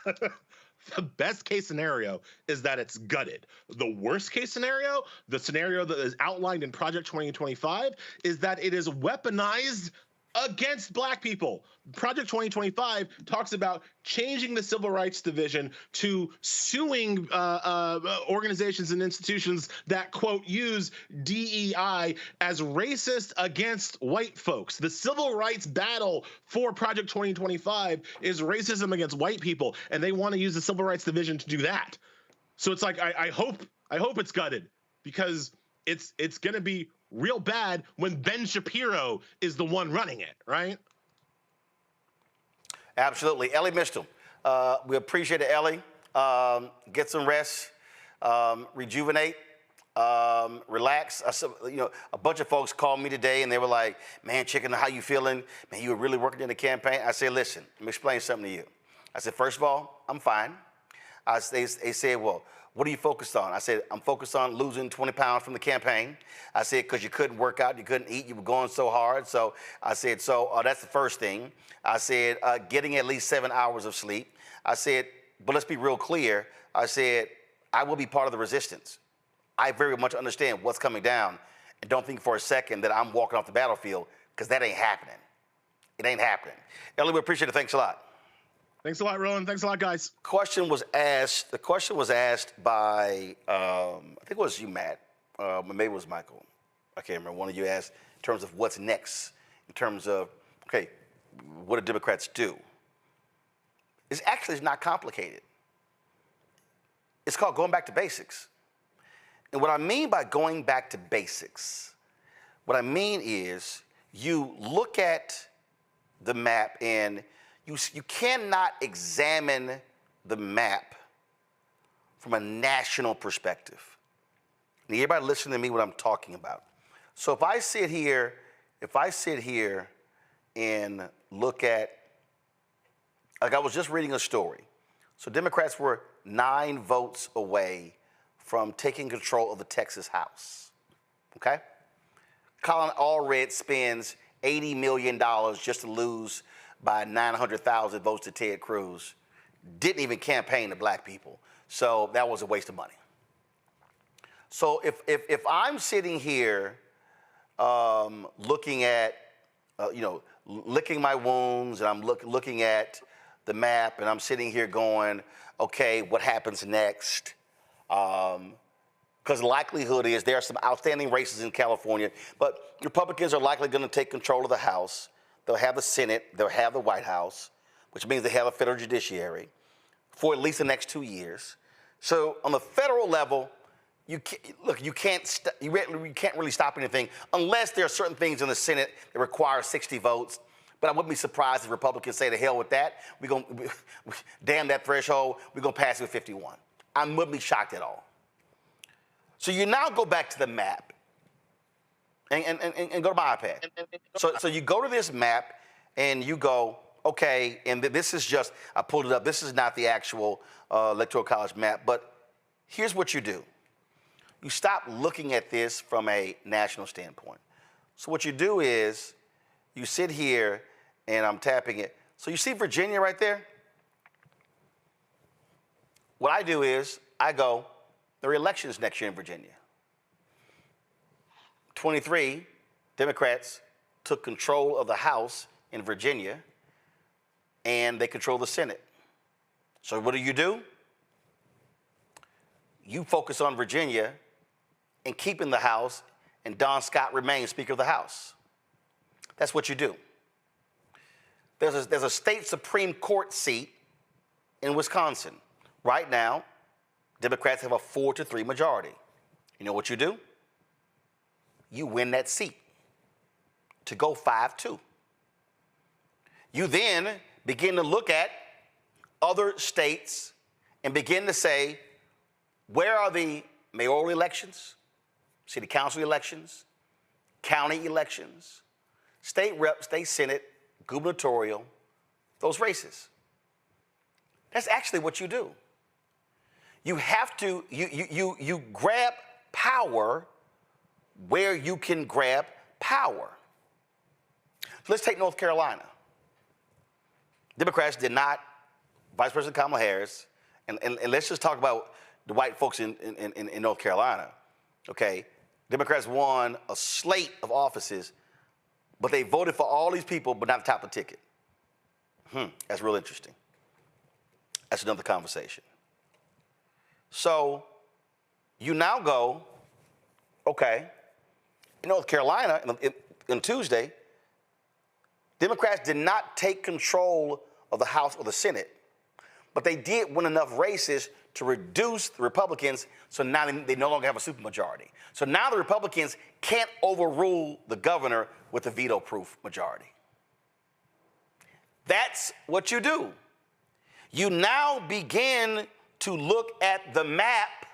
is that it's gutted. The worst case scenario, the scenario that is outlined in Project 2025, is that it is weaponized against Black people. Project 2025 talks about changing the Civil Rights Division to suing organizations and institutions that, quote, use DEI as racist against white folks. The civil rights battle for Project 2025 is racism against white people, and they want to use the Civil Rights Division to do that. So it's like, I hope it's gutted, because it's going to be real bad when Ben Shapiro is the one running it, right? Absolutely. Elie Mystal, we appreciate it, Elie. Get some rest, rejuvenate, relax. A bunch of folks called me today and they were like, man, Chicken, how you feeling? Man, you were really working in the campaign. I said, listen, let me explain something to you. I said, first of all, I'm fine. They said, well, what are you focused on? I said, I'm focused on losing 20 pounds from the campaign. I said, because you couldn't work out, you couldn't eat, you were going so hard. So I said, that's the first thing. I said, getting at least 7 hours of sleep. I said, but let's be real clear. I said, I will be part of the resistance. I very much understand what's coming down. And don't think for a second that I'm walking off the battlefield, because that ain't happening. It ain't happening. Elie, we appreciate it. Thanks a lot. Thanks a lot, Roland. Thanks a lot, guys. The question was asked by, I think it was you, Matt. Maybe it was Michael. I can't remember. One of you asked in terms of what's next, in terms of, okay, what do Democrats do? It's actually not complicated. It's called going back to basics. And what I mean by going back to basics, what I mean is you look at the map and you cannot examine the map from a national perspective. And everybody listen to me what I'm talking about. So if I sit here and look at, like I was just reading a story. So Democrats were 9 votes away from taking control of the Texas House, okay? Colin Allred spends $80 million just to lose by 900,000 votes to Ted Cruz. Didn't even campaign to black people. So that was a waste of money. So if I'm sitting here looking at, licking my wounds, and I'm looking at the map, and I'm sitting here going, okay, what happens next? Because the likelihood is there are some outstanding races in California, but Republicans are likely going to take control of the House. They'll have the Senate, they'll have the White House, which means they have a federal judiciary for at least the next 2 years. So on the federal level, you can't really stop anything unless there are certain things in the Senate that require 60 votes. But I wouldn't be surprised if Republicans say, to hell with that. Damn that threshold, we're going to pass it with 51. I wouldn't be shocked at all. So you now go back to the map and go to my iPad. So you go to this map and you go, okay, and this is just, I pulled it up. This is not the actual Electoral College map, but here's what you do. You stop looking at this from a national standpoint. So what you do is you sit here and I'm tapping it. So you see Virginia right there? What I do is I go, there are elections next year in Virginia. 23 Democrats took control of the House in Virginia, and they control the Senate. So what do? You focus on Virginia and keeping the House, and Don Scott remains Speaker of the House. That's what you do. There's a state Supreme Court seat in Wisconsin. Right now, Democrats have a 4-3 majority. You know what you do? You win that seat to go 5-2. You then begin to look at other states and begin to say, where are the mayoral elections, city council elections, county elections, state rep, state senate, gubernatorial, those races? That's actually what you do. You have to, you grab power where you can grab power. So let's take North Carolina. Democrats did not, Vice President Kamala Harris, and let's just talk about the white folks in North Carolina, okay? Democrats won a slate of offices, but they voted for all these people, but not the top of the ticket. That's real interesting. That's another conversation. So you now go, okay, in North Carolina, on Tuesday, Democrats did not take control of the House or the Senate, but they did win enough races to reduce the Republicans, so now they no longer have a supermajority. So now the Republicans can't overrule the governor with a veto-proof majority. That's what you do. You now begin to look at the map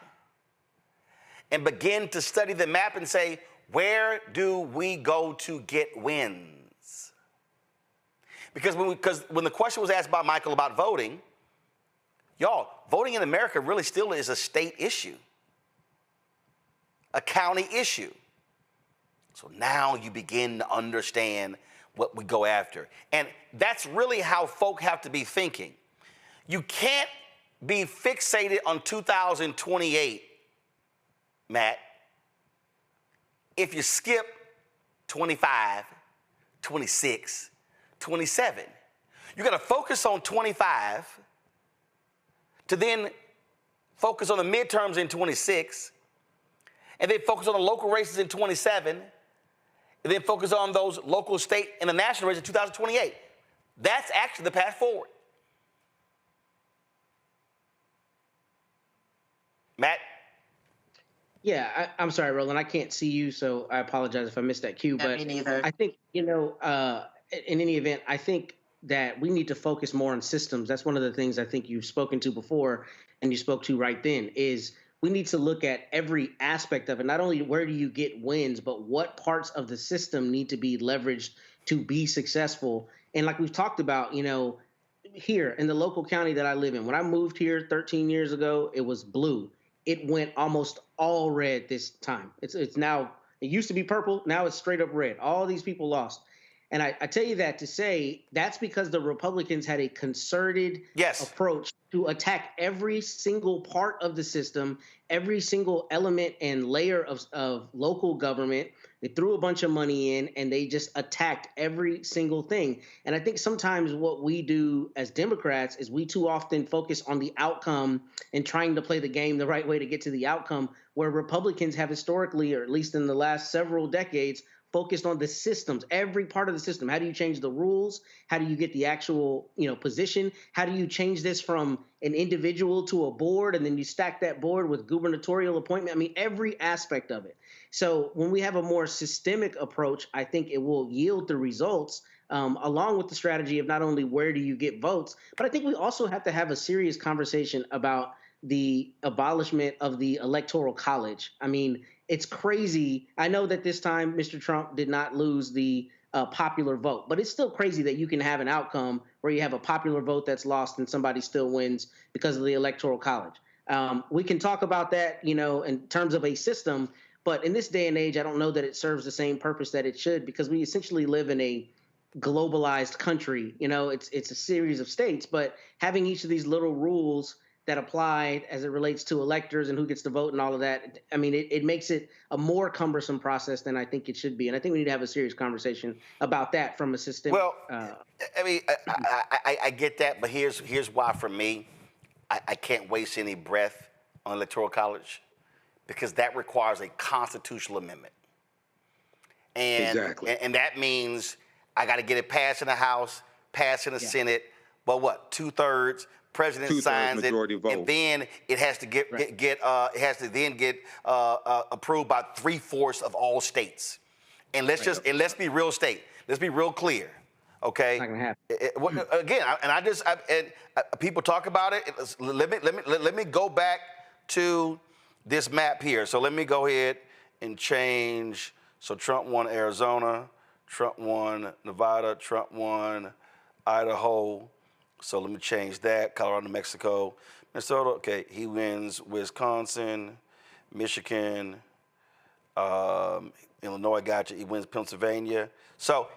and begin to study the map and say, where do we go to get wins? Because when the question was asked by Michael about voting, y'all, voting in America really still is a state issue, a county issue. So now you begin to understand what we go after. And that's really how folk have to be thinking. You can't be fixated on 2028, Matt, if you skip 25, 26, 27. You got to focus on 25 to then focus on the midterms in 26, and then focus on the local races in 27, and then focus on those local, state, and the national races in 2028. That's actually the path forward. Matt? Yeah, I'm sorry, Roland. I can't see you, so I apologize if I missed that cue. Yeah, But me neither. I think, in any event, I think that we need to focus more on systems. That's one of the things I think you've spoken to before, and you spoke to right then, is we need to look at every aspect of it. Not only where do you get wins, but what parts of the system need to be leveraged to be successful. And like we've talked about, here in the local county that I live in, when I moved here 13 years ago, it was blue. It went almost all red this time. It's now, it used to be purple. Now it's straight up red. All these people lost. And I tell you that to say that's because the Republicans had a concerted approach to attack every single part of the system, every single element and layer of local government. They threw a bunch of money in and they just attacked every single thing. And I think sometimes what we do as Democrats is we too often focus on the outcome and trying to play the game the right way to get to the outcome, where Republicans have historically, or at least in the last several decades, focused on the systems, every part of the system. How do you change the rules? How do you get the actual, position? How do you change this from an individual to a board, and then you stack that board with gubernatorial appointment? I mean, every aspect of it. So when we have a more systemic approach, I think it will yield the results, along with the strategy of not only where do you get votes, but I think we also have to have a serious conversation about the abolishment of the Electoral College. I mean, it's crazy. I know that this time Mr. Trump did not lose the popular vote, but it's still crazy that you can have an outcome where you have a popular vote that's lost and somebody still wins because of the Electoral College. We can talk about that, in terms of a system, but in this day and age, I don't know that it serves the same purpose that it should, because we essentially live in a globalized country. It's a series of states, but having each of these little rules that applied as it relates to electors and who gets to vote and all of that, I mean, it makes it a more cumbersome process than I think it should be. And I think we need to have a serious conversation about that from a systemic. Well, I get that, but here's why for me, I can't waste any breath on Electoral College, because that requires a constitutional amendment. And, exactly. And that means I got to get it passed in the House, passed in the Senate, but what, 2/3? President signs it, and then it has to get approved by 3/4 of all states. And let's be real state. Let's be real clear, okay? Not gonna happen. Again, people talk about it. Let me go back to this map here. So let me go ahead and change. So Trump won Arizona, Trump won Nevada, Trump won Idaho. So let me change that. Colorado, New Mexico, Minnesota. Okay, he wins Wisconsin, Michigan, Illinois. Gotcha. He wins Pennsylvania. So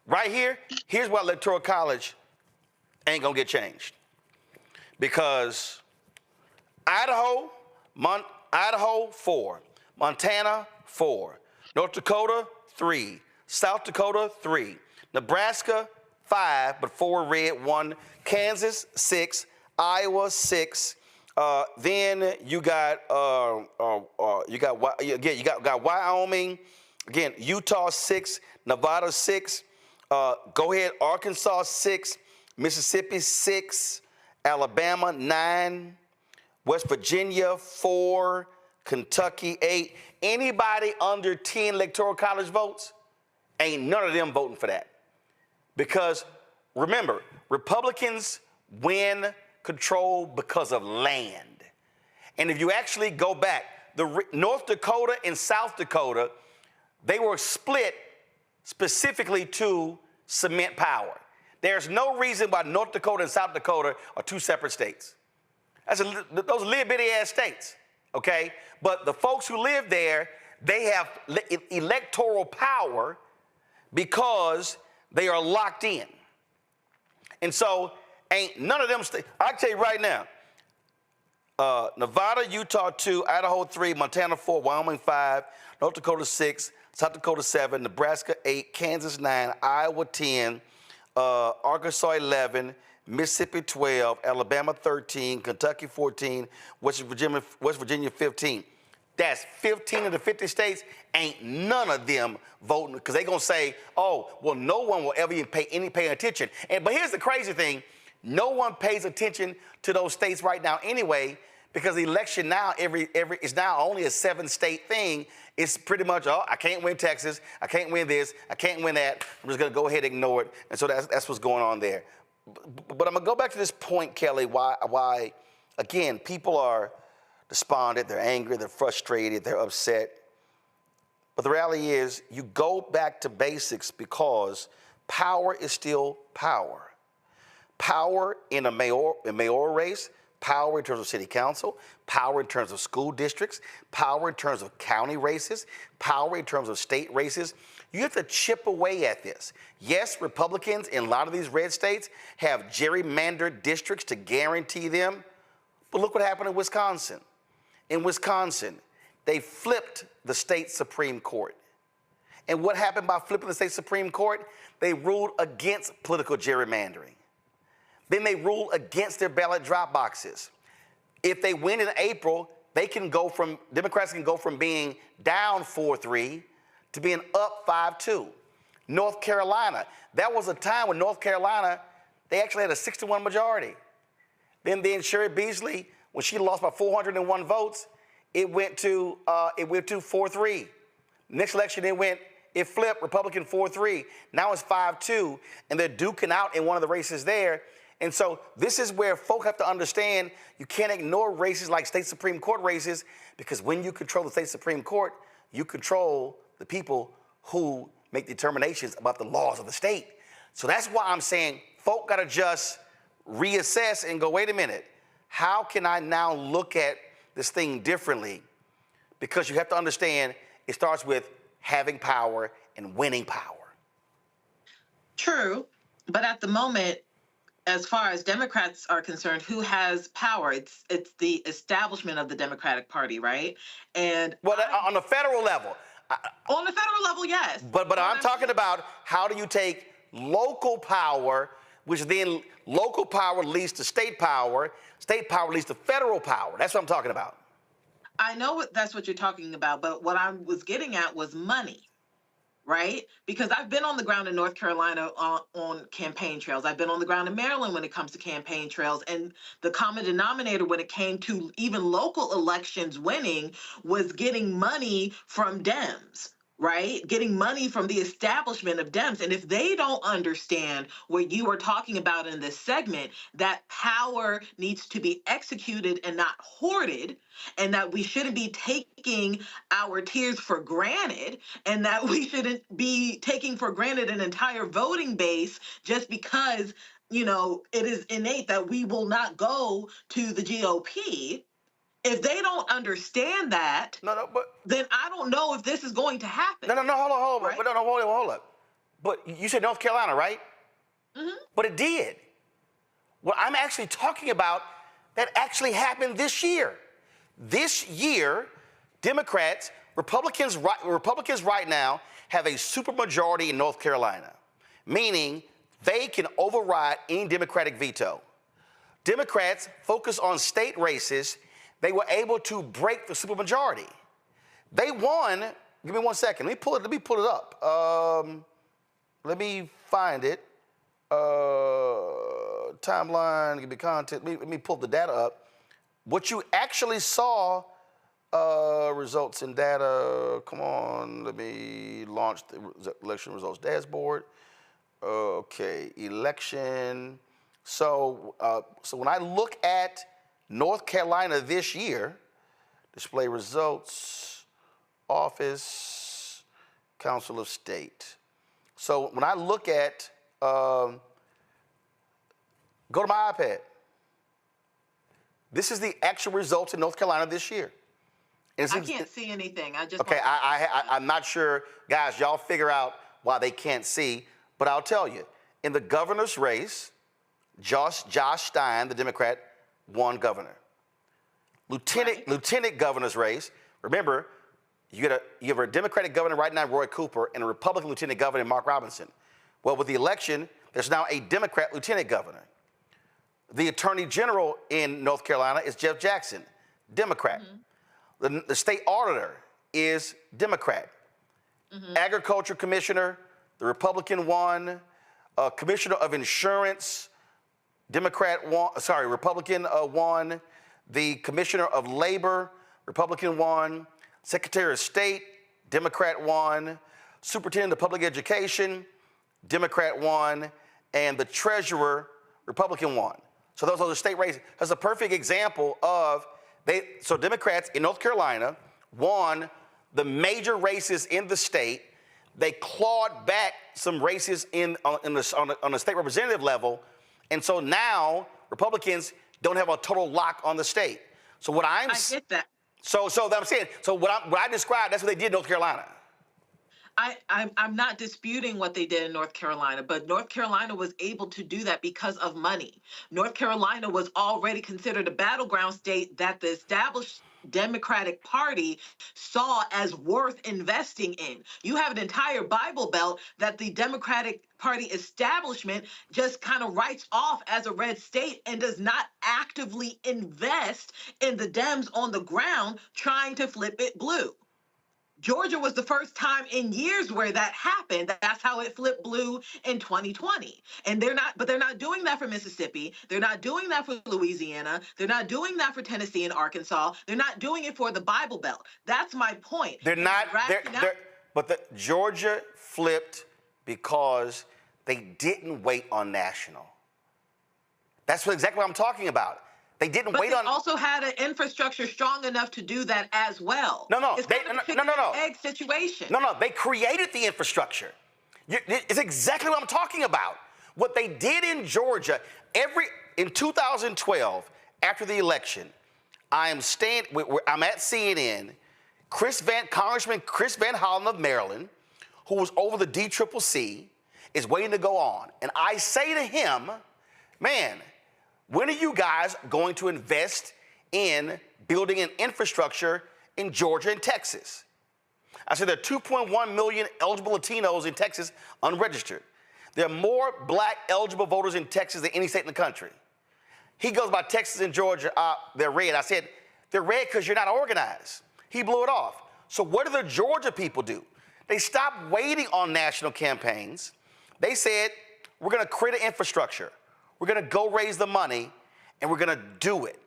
right here, here's why Electoral College ain't gonna get changed, because Idaho 4, Montana 4, North Dakota 3, South Dakota 3, Nebraska 5, but 4 red, 1. Kansas 6, Iowa 6. Then you got Wyoming. Again, Utah 6, Nevada 6. Go ahead, Arkansas 6, Mississippi 6, Alabama 9, West Virginia 4, Kentucky 8. Anybody under 10 Electoral College votes, ain't none of them voting for that. Because remember, Republicans win control because of land. And if you actually go back, North Dakota and South Dakota, they were split specifically to cement power. There's no reason why North Dakota and South Dakota are 2 separate states. Those are little bitty ass states, okay? But the folks who live there, they have electoral power because they are locked in. And so ain't none of them I can tell you right now, Nevada, Utah 2, Idaho 3, Montana 4, Wyoming 5, North Dakota 6, South Dakota 7, Nebraska 8, Kansas 9, Iowa 10, Arkansas 11, Mississippi 12, Alabama 13, Kentucky 14, West Virginia 15. That's 15 of the 50 states. Ain't none of them voting because they're going to say, oh, well, no one will ever even pay attention. But here's the crazy thing. No one pays attention to those states right now anyway because the election now is now only a 7-state thing. It's pretty much, oh, I can't win Texas. I can't win this. I can't win that. I'm just going to go ahead and ignore it. And so that's what's going on there. But I'm going to go back to this point, Kelly, why again, people are despondent, they're angry, they're frustrated, they're upset. But the reality is you go back to basics because power is still power. Power in a mayoral race, power in terms of city council, power in terms of school districts, power in terms of county races, power in terms of state races. You have to chip away at this. Yes, Republicans in a lot of these red states have gerrymandered districts to guarantee them, but look what happened in Wisconsin. In Wisconsin, they flipped the state Supreme Court. And what happened by flipping the state Supreme Court? They ruled against political gerrymandering. Then they ruled against their ballot drop boxes. If they win in April, Democrats can go from being down 4-3 to being up 5-2. North Carolina, that was a time when North Carolina, they actually had a 61 majority. Then Sherry Beasley, when she lost by 401 votes, it went to 4-3. Next election, it flipped, Republican 4-3. Now it's 5-2, and they're duking out in one of the races there. And so this is where folk have to understand you can't ignore races like state Supreme Court races because when you control the state Supreme Court, you control the people who make determinations about the laws of the state. So that's why I'm saying folk got to just reassess and go, wait a minute, how can I now look at this thing differently? Because you have to understand it starts with having power and winning power. True, but at the moment, as far as Democrats are concerned, who has power? It's the establishment of the Democratic Party, right? And on the federal level. On the federal level, yes. But I'm talking about how do you take local power, which then local power leads to state power leads to federal power. That's what I'm talking about. I know that's what you're talking about, but what I was getting at was money. Right? Because I've been on the ground in North Carolina on campaign trails. I've been on the ground in Maryland when it comes to campaign trails. And the common denominator when it came to even local elections winning was getting money from Dems, right? Getting money from the establishment of Dems. And if they don't understand what you are talking about in this segment, that power needs to be executed and not hoarded, and that we shouldn't be taking our tears for granted, and that we shouldn't be taking for granted an entire voting base just because, it is innate that we will not go to the GOP. If they don't understand that, then I don't know if this is going to happen. Hold on. Right? Hold up. But you said North Carolina, right? Mm-hmm. But it did. What I'm actually talking about, that actually happened this year. This year, Republicans right now have a supermajority in North Carolina, meaning they can override any Democratic veto. Democrats focus on state races. They were able to break the supermajority. They won. Give me 1 second. Let me pull it up. Let me find it. Timeline. Give me content. Let me pull the data up. What you actually saw, results and data. Come on. Let me launch the election results dashboard. Okay. Election. So when I look at North Carolina this year, display results, office, Council of State. So when I look at, go to my iPad. This is the actual results in North Carolina this year. I can't see anything. Okay, I'm not sure. Guys, y'all figure out why they can't see, but I'll tell you. In the governor's race, Josh Stein, the Democrat, won governor. lieutenant governor's race. Remember, you have a Democratic governor right now, Roy Cooper, and a Republican lieutenant governor, Mark Robinson. Well, with the election, there's now a Democrat lieutenant governor. The attorney general in North Carolina is Jeff Jackson, Democrat. The state auditor is Democrat. Agriculture commissioner, the Republican won. Commissioner of insurance, Republican won. The commissioner of labor, Republican won. Secretary of State, Democrat won. Superintendent of public education, Democrat won. And the treasurer, Republican won. So those are the state races. That's a perfect example of so Democrats in North Carolina won the major races in the state. They clawed back some races on the state representative level, and so now Republicans don't have a total lock on the state. So what I get that. So I'm saying. So what I described, that's what they did in North Carolina. I'm not disputing what they did in North Carolina, but North Carolina was able to do that because of money. North Carolina was already considered a battleground state that the established Democratic Party saw as worth investing in. You have an entire Bible Belt that the Democratic Party establishment just kind of writes off as a red state and does not actively invest in the Dems on the ground trying to flip it blue. Georgia was the first time in years where that happened. That's how it flipped blue in 2020. And they're not doing that for Mississippi. They're not doing that for Louisiana. They're not doing that for Tennessee and Arkansas. They're not doing it for the Bible Belt. That's my point. They're not. But Georgia flipped because they didn't wait on national. That's exactly what I'm talking about. They didn't wait on. They also had an infrastructure strong enough to do that as well. No. It's kind of a chicken and egg situation. No. They created the infrastructure. It's exactly what I'm talking about. What they did in Georgia, in 2012, after the election, I'm at CNN. Congressman Chris Van Hollen of Maryland, who was over the DCCC, is waiting to go on. And I say to him, man, when are you guys going to invest in building an infrastructure in Georgia and Texas? I said there are 2.1 million eligible Latinos in Texas unregistered. There are more black eligible voters in Texas than any state in the country. He goes by Texas and Georgia, they're red. I said, they're red because you're not organized. He blew it off. So what do the Georgia people do? They stopped waiting on national campaigns. They said, we're going to create an infrastructure. We're going to go raise the money, and we're going to do it.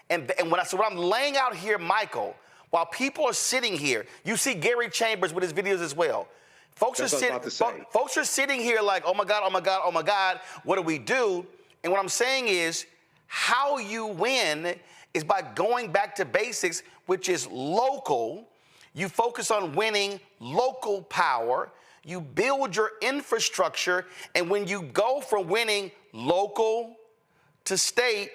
And what I'm laying out here, Michael, while people are sitting here, you see Gary Chambers with his videos as well. Folks are sitting here like, oh my God, what do we do? And what I'm saying is, how you win is by going back to basics, which is local. You focus on winning local power. You build your infrastructure, and when you go from winning local to state,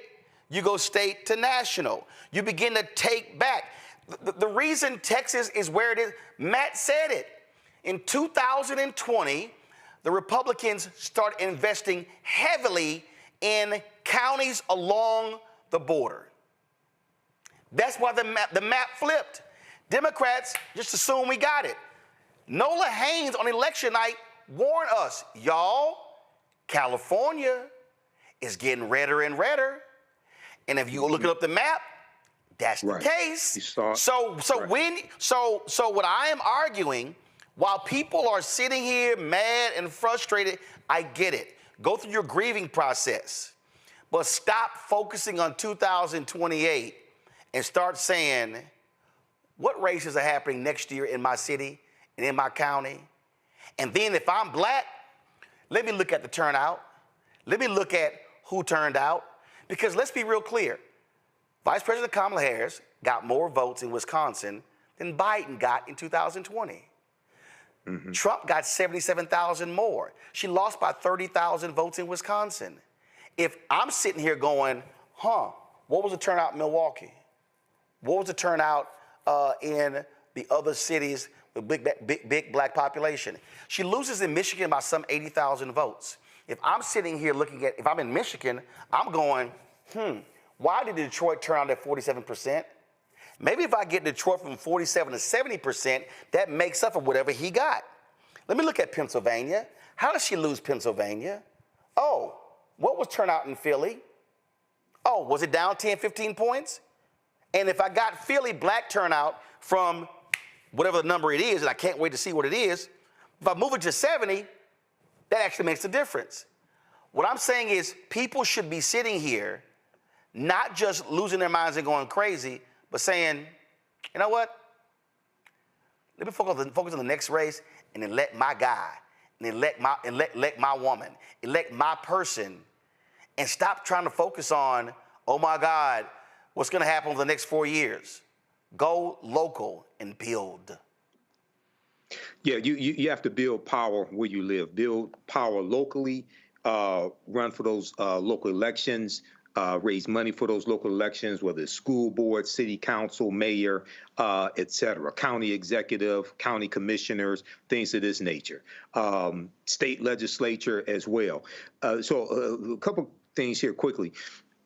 you go state to national. You begin to take back. The reason Texas is where it is, Matt said it. In 2020, the Republicans started investing heavily in counties along the border. That's why the map flipped. Democrats just assume we got it. Nola Haynes on election night warned us, y'all, California is getting redder and redder. And if you look up the map, that's the case. So what I am arguing, while people are sitting here mad and frustrated, I get it. Go through your grieving process. But stop focusing on 2028 and start saying, what races are happening next year in my city and in my county? And then if I'm black, let me look at the turnout. Let me look at who turned out. Because let's be real clear. Vice President Kamala Harris got more votes in Wisconsin than Biden got in 2020. Mm-hmm. Trump got 77,000 more. She lost by 30,000 votes in Wisconsin. If I'm sitting here going, what was the turnout in Milwaukee? What was the turnout in the other cities with big black population? She loses in Michigan by some 80,000 votes. If I'm sitting here looking at, if I'm in Michigan, I'm going, Why did Detroit turn out at 47%? Maybe if I get Detroit from 47 to 70%, that makes up for whatever he got. Let me look at Pennsylvania. How did she lose Pennsylvania? Oh, what was turnout in Philly? Oh, was it down 10, 15 points? And if I got Philly black turnout from whatever the number it is, and I can't wait to see what it is, if I move it to 70, that actually makes a difference. What I'm saying is people should be sitting here not just losing their minds and going crazy, but saying, you know what? Let me focus on the next race and then let my guy, and then let my woman, elect my person, and stop trying to focus on, oh my God, what's gonna happen over the next 4 years? Go local and build. Yeah, you have to build power where you live. Build power locally. Run for those local elections. Raise money for those local elections, whether it's school board, city council, mayor, et cetera, county executive, county commissioners, things of this nature. State legislature as well. So a couple things here quickly.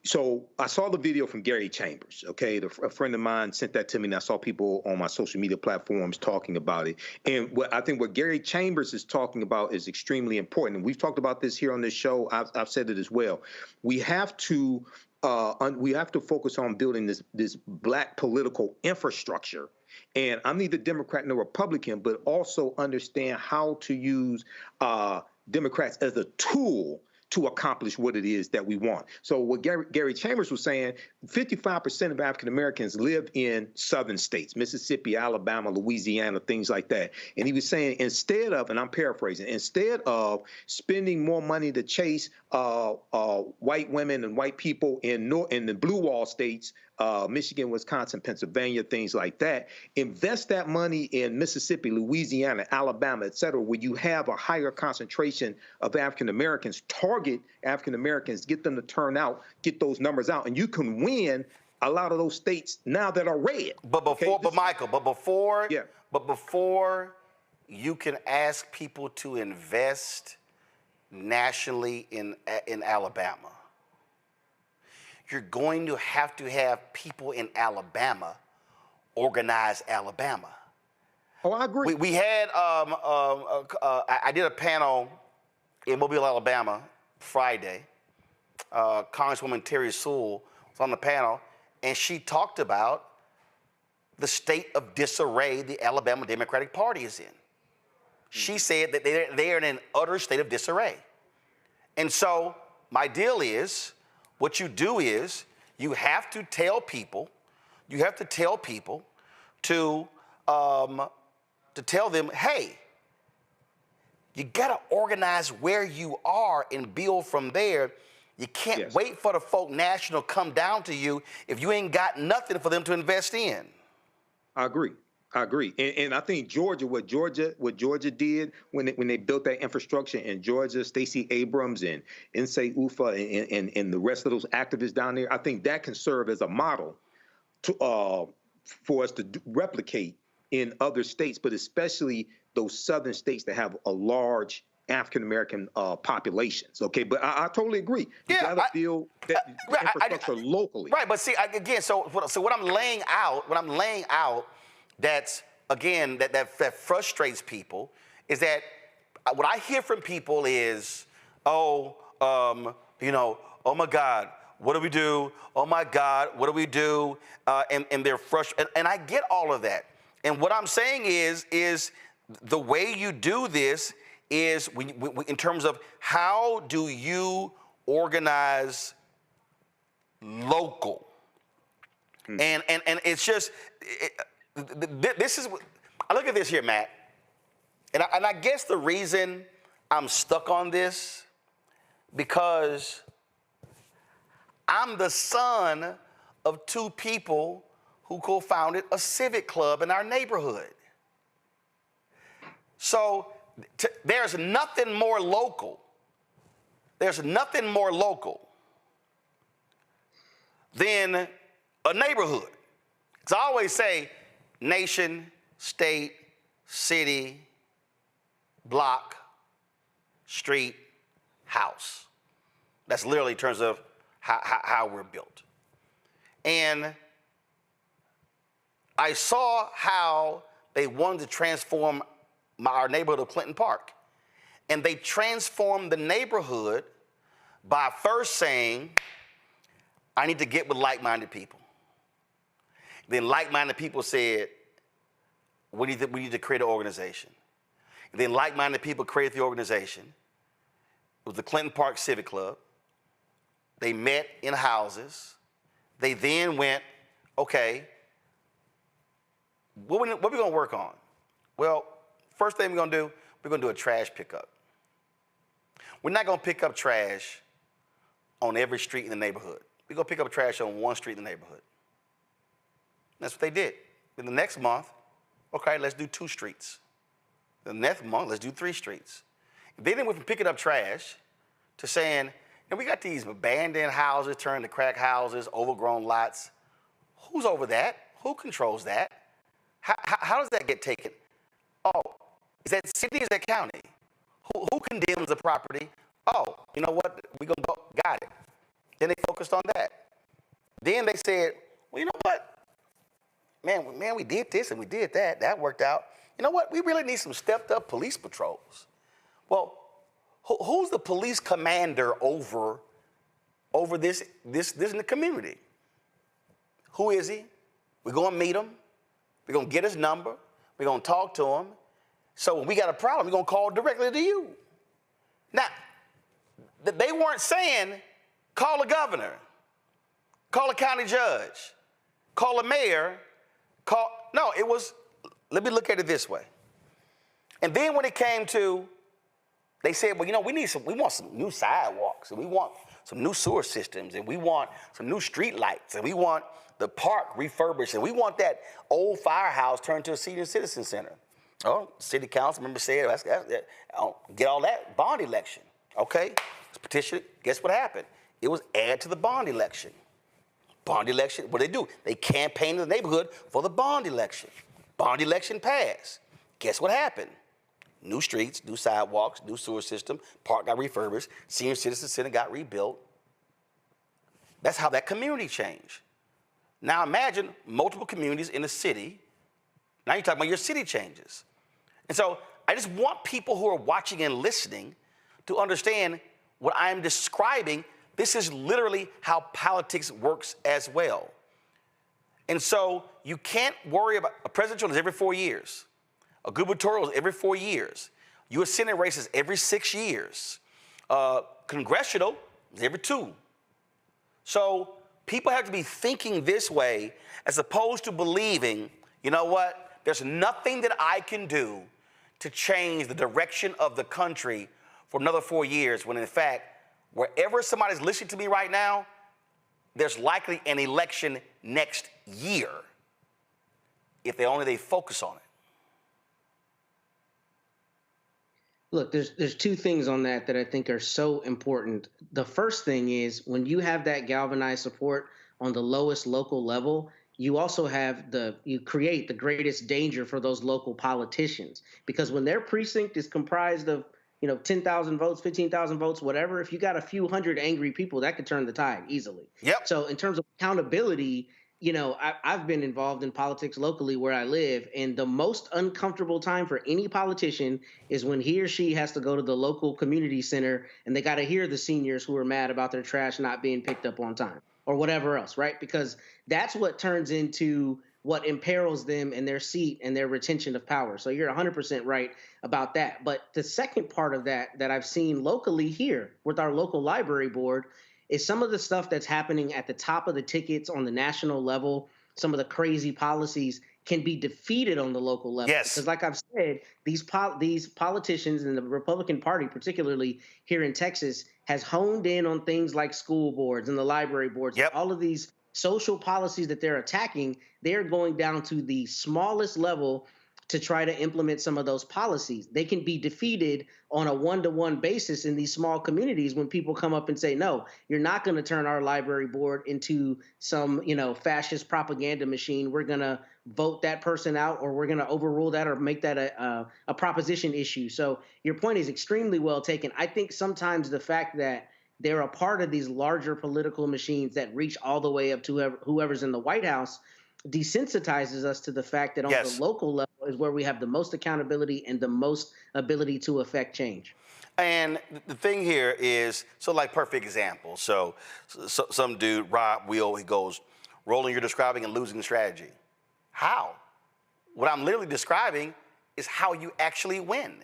So I saw the video from Gary Chambers, okay? A friend of mine sent that to me, and I saw people on my social media platforms talking about it. And I think what Gary Chambers is talking about is extremely important. And we've talked about this here on this show. I've said it as well. We have to focus on building this black political infrastructure. And I'm neither Democrat nor Republican, but also understand how to use Democrats as a tool to accomplish what it is that we want. So what Gary Chambers was saying, 55% of African Americans live in southern states, Mississippi, Alabama, Louisiana, things like that. And he was saying, instead of, and I'm paraphrasing, instead of spending more money to chase white women and white people in the blue wall states, Michigan, Wisconsin, Pennsylvania, things like that, invest that money in Mississippi, Louisiana, Alabama, et cetera, where you have a higher concentration of African Americans. Target African Americans, get them to turn out, get those numbers out, and you can win a lot of those states now that are red. But before you can ask people to invest nationally in Alabama, you're going to have people in Alabama organize Alabama. Oh, I agree. We had, I did a panel in Mobile, Alabama, Friday. Congresswoman Terry Sewell was on the panel, and she talked about the state of disarray the Alabama Democratic Party is in. She said that they are in an utter state of disarray. And so my deal is, what you do is you have to tell people to tell them, hey, you gotta organize where you are and build from there. You can't wait for the folk national come down to you if you ain't got nothing for them to invest in. I agree. And I think Georgia, what Georgia did when they built that infrastructure in Georgia, Stacey Abrams and Nsé Ufah and the rest of those activists down there, I think that can serve as a model to for us to replicate in other states, but especially those southern states that have a large African-American populations, okay? But I totally agree. You gotta build that infrastructure locally. Right, but see, again, so what I'm laying out, that's, again, that frustrates people, is that what I hear from people is, oh my God, what do we do? Oh my God, what do we do? And they're frustrated, and I get all of that. And what I'm saying is the way you do this is in terms of how do you organize local, and it's just this is, I look at this here, Matt, and I guess the reason I'm stuck on this because I'm the son of two people who co-founded a civic club in our neighborhood. So there's nothing more local. There's nothing more local than a neighborhood. Because I always say nation, state, city, block, street, house. That's literally in terms of how we're built. And I saw how they wanted to transform our neighborhood of Clinton Park. And they transformed the neighborhood by first saying, I need to get with like-minded people. Then like-minded people said, we need to create an organization. And then like-minded people created the organization. It was the Clinton Park Civic Club. They met in houses. They then went, okay, what are we going to work on? Well, first thing we're going to do, we're going to do a trash pickup. We're not going to pick up trash on every street in the neighborhood. We're going to pick up trash on one street in the neighborhood. That's what they did. Then the next month, okay, let's do 2 streets. The next month, let's do 3 streets. Then they went from picking up trash to saying, and we got these abandoned houses turned to crack houses, overgrown lots. Who's over that? Who controls that? How does that get taken? Oh, is that city, is that county? Who condemns the property? Oh, you know what? We're going to go, got it. Then they focused on that. Then they said, well, you know what? Man, we did this and we did that. That worked out. You know what? We really need some stepped up police patrols. Well, who's the police commander over this in the community? Who is he? We're going to meet him. We're going to get his number. We're going to talk to him. So when we got a problem, we're going to call directly to you. Now, they weren't saying, call a governor, call a county judge, call a mayor, no, it was, let me look at it this way. And then when it came to, they said, well, you know, we want some new sidewalks, and we want some new sewer systems, and we want some new street lights, and we want the park refurbished, and we want that old firehouse turned to a senior citizen center. Oh, city council member said, get all that bond election. Okay, let's petition it. Guess what happened? It was added to the bond election. Bond election, what do? They campaigned in the neighborhood for the bond election. Bond election passed. Guess what happened? New streets, new sidewalks, new sewer system, park got refurbished, senior citizen center got rebuilt. That's how that community changed. Now imagine multiple communities in a city. Now you're talking about your city changes. And so I just want people who are watching and listening to understand what I'm describing. This is literally how politics works as well. And so you can't worry about, a presidential is every 4 years. A gubernatorial is every 4 years. U.S. Senate races every 6 years. Congressional is every 2. So people have to be thinking this way as opposed to believing, you know what, there's nothing that I can do to change the direction of the country for another 4 years, when in fact, wherever somebody's listening to me right now, there's likely an election next year if they focus on it. Look, there's 2 things on that I think are so important. The first thing is, when you have that galvanized support on the lowest local level, you also have you create the greatest danger for those local politicians, because when their precinct is comprised of 10,000 votes, 15,000 votes, whatever, if you got a few hundred angry people, that could turn the tide easily. Yep. So in terms of accountability, I've been involved in politics locally where I live, and the most uncomfortable time for any politician is when he or she has to go to the local community center and they got to hear the seniors who are mad about their trash not being picked up on time or whatever else, right? Because that's what turns into what imperils them in their seat and their retention of power. So you're 100% right about that. But the second part of that I've seen locally here with our local library board is some of the stuff that's happening at the top of the tickets on the national level. Some of the crazy policies can be defeated on the local level. Yes. Because like I've said, these politicians in the Republican Party, particularly here in Texas, has honed in on things like school boards and the library boards. Yep. All of these social policies that they're attacking, they're going down to the smallest level to try to implement some of those policies. They can be defeated on a one-to-one basis in these small communities when people come up and say, no, you're not going to turn our library board into some, fascist propaganda machine. We're going to vote that person out, or we're going to overrule that or make that a proposition issue. So your point is extremely well taken. I think sometimes the fact that they're a part of these larger political machines that reach all the way up to whoever's in the White House, desensitizes us to the fact that on the local level is where we have the most accountability and the most ability to affect change. And the thing here is, so like perfect example. So some dude, Rob Will, he goes, Roland, you're describing a losing strategy. How? What I'm literally describing is how you actually win.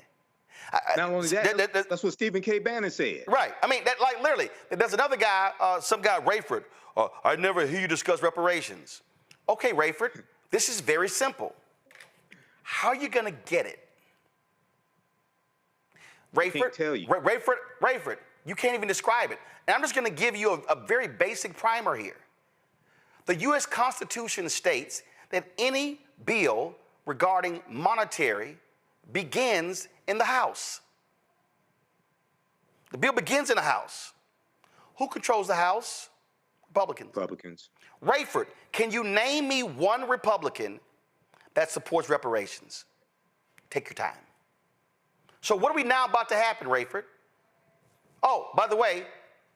Not only that, that's what Stephen K. Bannon said. Right. I mean, that, like literally, there's another guy, some guy, Rayford. I never hear you discuss reparations. Okay, Rayford, this is very simple. How are you going to get it? Rayford, I can't tell you. Rayford, you can't even describe it. And I'm just going to give you a very basic primer here. The U.S. Constitution states that any bill regarding monetary begins in the House. The bill begins in the House. Who controls the House? Republicans. Republicans. Rayford, can you name me one Republican that supports reparations? Take your time. So what are we now about to happen, Rayford? Oh, by the way,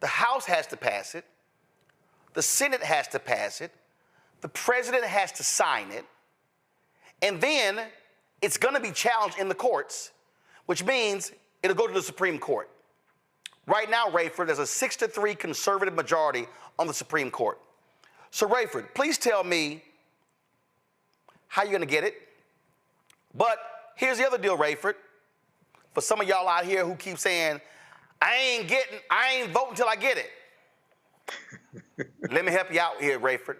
the House has to pass it. The Senate has to pass it. The president has to sign it. And then it's going to be challenged in the courts, which means it'll go to the Supreme Court. Right now, Rayford, there's a 6-3 conservative majority on the Supreme Court. So, Rayford, please tell me how you're going to get it. But here's the other deal, Rayford. For some of y'all out here who keep saying, I ain't voting until I get it. Let me help you out here, Rayford.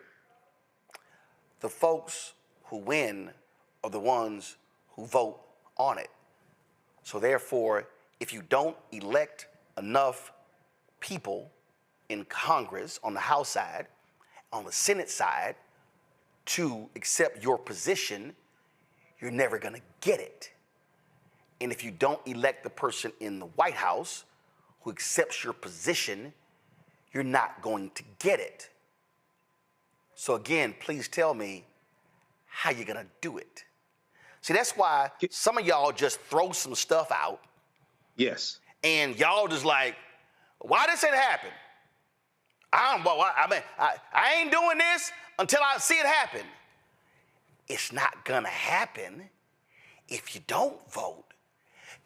The folks who win are the ones who vote on it. So therefore, if you don't elect enough people in Congress, on the House side, on the Senate side, to accept your position, you're never going to get it. And if you don't elect the person in the White House who accepts your position, you're not going to get it. So again, please tell me how you're going to do it. See, that's why some of y'all just throw some stuff out. Yes. And y'all just like, why this ain't happen? I ain't doing this until I see it happen. It's not gonna happen if you don't vote,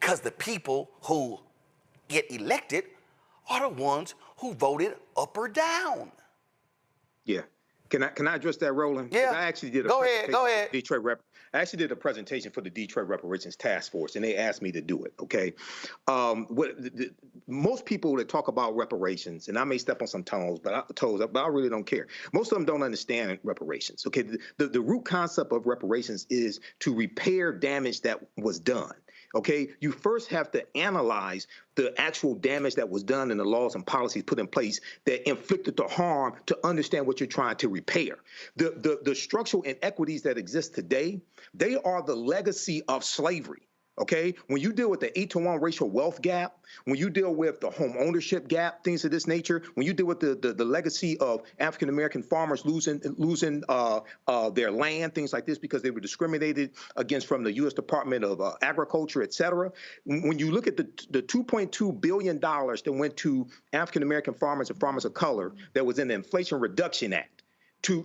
because the people who get elected are the ones who voted up or down. Yeah. Can I address that, Roland? Yeah. I actually did Go ahead. I actually did a presentation for the Detroit Reparations Task Force, and they asked me to do it. Okay. Most people that talk about reparations, and I may step on some toes, but I really don't care. Most of them don't understand reparations. Okay. The root concept of reparations is to repair damage that was done. Okay, you first have to analyze the actual damage that was done and the laws and policies put in place that inflicted the harm to understand what you're trying to repair. The structural inequities that exist today, they are the legacy of slavery. Okay, when you deal with the 8-to-1 racial wealth gap, when you deal with the home ownership gap, things of this nature, when you deal with the legacy of African American farmers losing their land, things like this because they were discriminated against from the U.S. Department of Agriculture, et cetera. When you look at the $2.2 billion that went to African American farmers and farmers of color that was in the Inflation Reduction Act to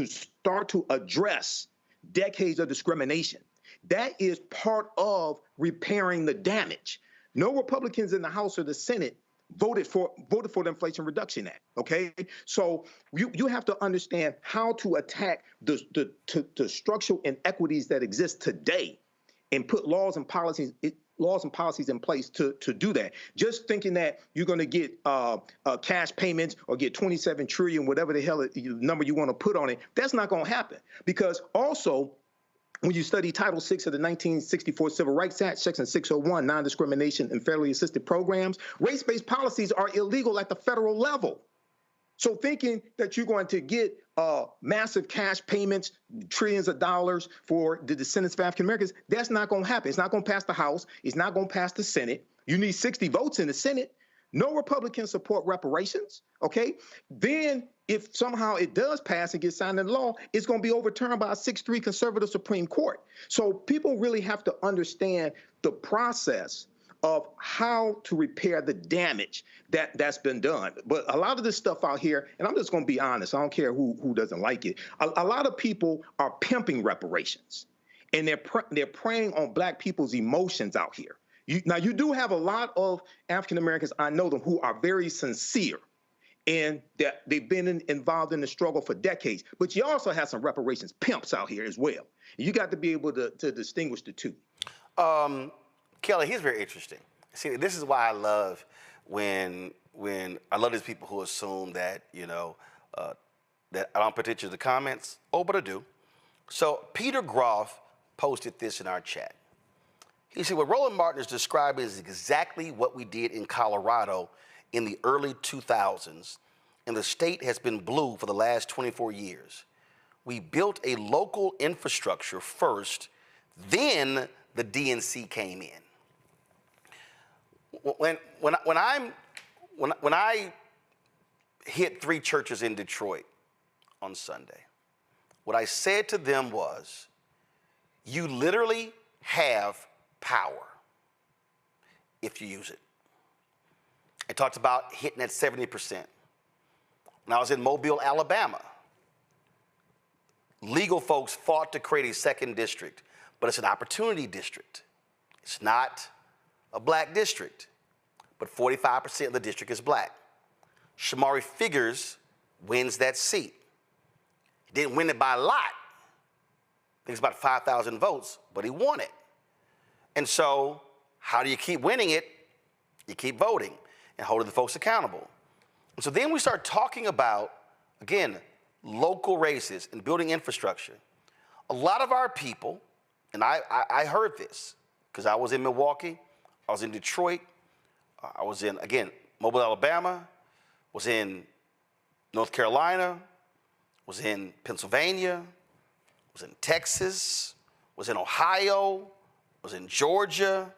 start to address decades of discrimination. That is part of repairing the damage. No Republicans in the House or the Senate voted for the Inflation Reduction Act. Okay, so you have to understand how to attack the structural inequities that exist today, and put laws and policies in place to do that. Just thinking that you're going to get cash payments or get 27 trillion, whatever the hell number you want to put on it, that's not going to happen. Because also, when you study Title VI of the 1964 Civil Rights Act, Section 601, non-discrimination and federally assisted programs, race-based policies are illegal at the federal level. So thinking that you're going to get massive cash payments, trillions of dollars for the descendants of African Americans, that's not going to happen. It's not going to pass the House. It's not going to pass the Senate. You need 60 votes in the Senate. No Republicans support reparations, okay? Then if somehow it does pass and get signed into law, it's going to be overturned by a 6-3 conservative Supreme Court. So people really have to understand the process of how to repair the damage that's been done. But a lot of this stuff out here, and I'm just going to be honest, I don't care who doesn't like it. A lot of people are pimping reparations, and they're preying on Black people's emotions out here. Now, you do have a lot of African Americans, I know them, who are very sincere, and that they've been involved in the struggle for decades. But you also have some reparations pimps out here as well. You got to be able to distinguish the two. Kelly, he's very interesting. See, this is why I love when I love these people who assume that, that I don't pay attention to the comments. Oh, but I do. So Peter Groff posted this in our chat. He said, what Roland Martin is describing is exactly what we did in Colorado in the early 2000s, and the state has been blue for the last 24 years. We built a local infrastructure first, then the DNC came in. When I hit 3 churches in Detroit on Sunday, what I said to them was, you literally have power if you use it. I talked about hitting at 70%. When I was in Mobile, Alabama, legal folks fought to create a second district, but it's an opportunity district. It's not a Black district, but 45% of the district is Black. Shamari Figures wins that seat. He didn't win it by a lot. I think it's about 5,000 votes, but he won it. And so how do you keep winning it? You keep voting and holding the folks accountable. And so then we start talking about, again, local races and building infrastructure. A lot of our people, and I heard this because I was in Milwaukee, I was in Detroit, I was in, again, Mobile, Alabama, was in North Carolina, was in Pennsylvania, was in Texas, was in Ohio, was in Georgia.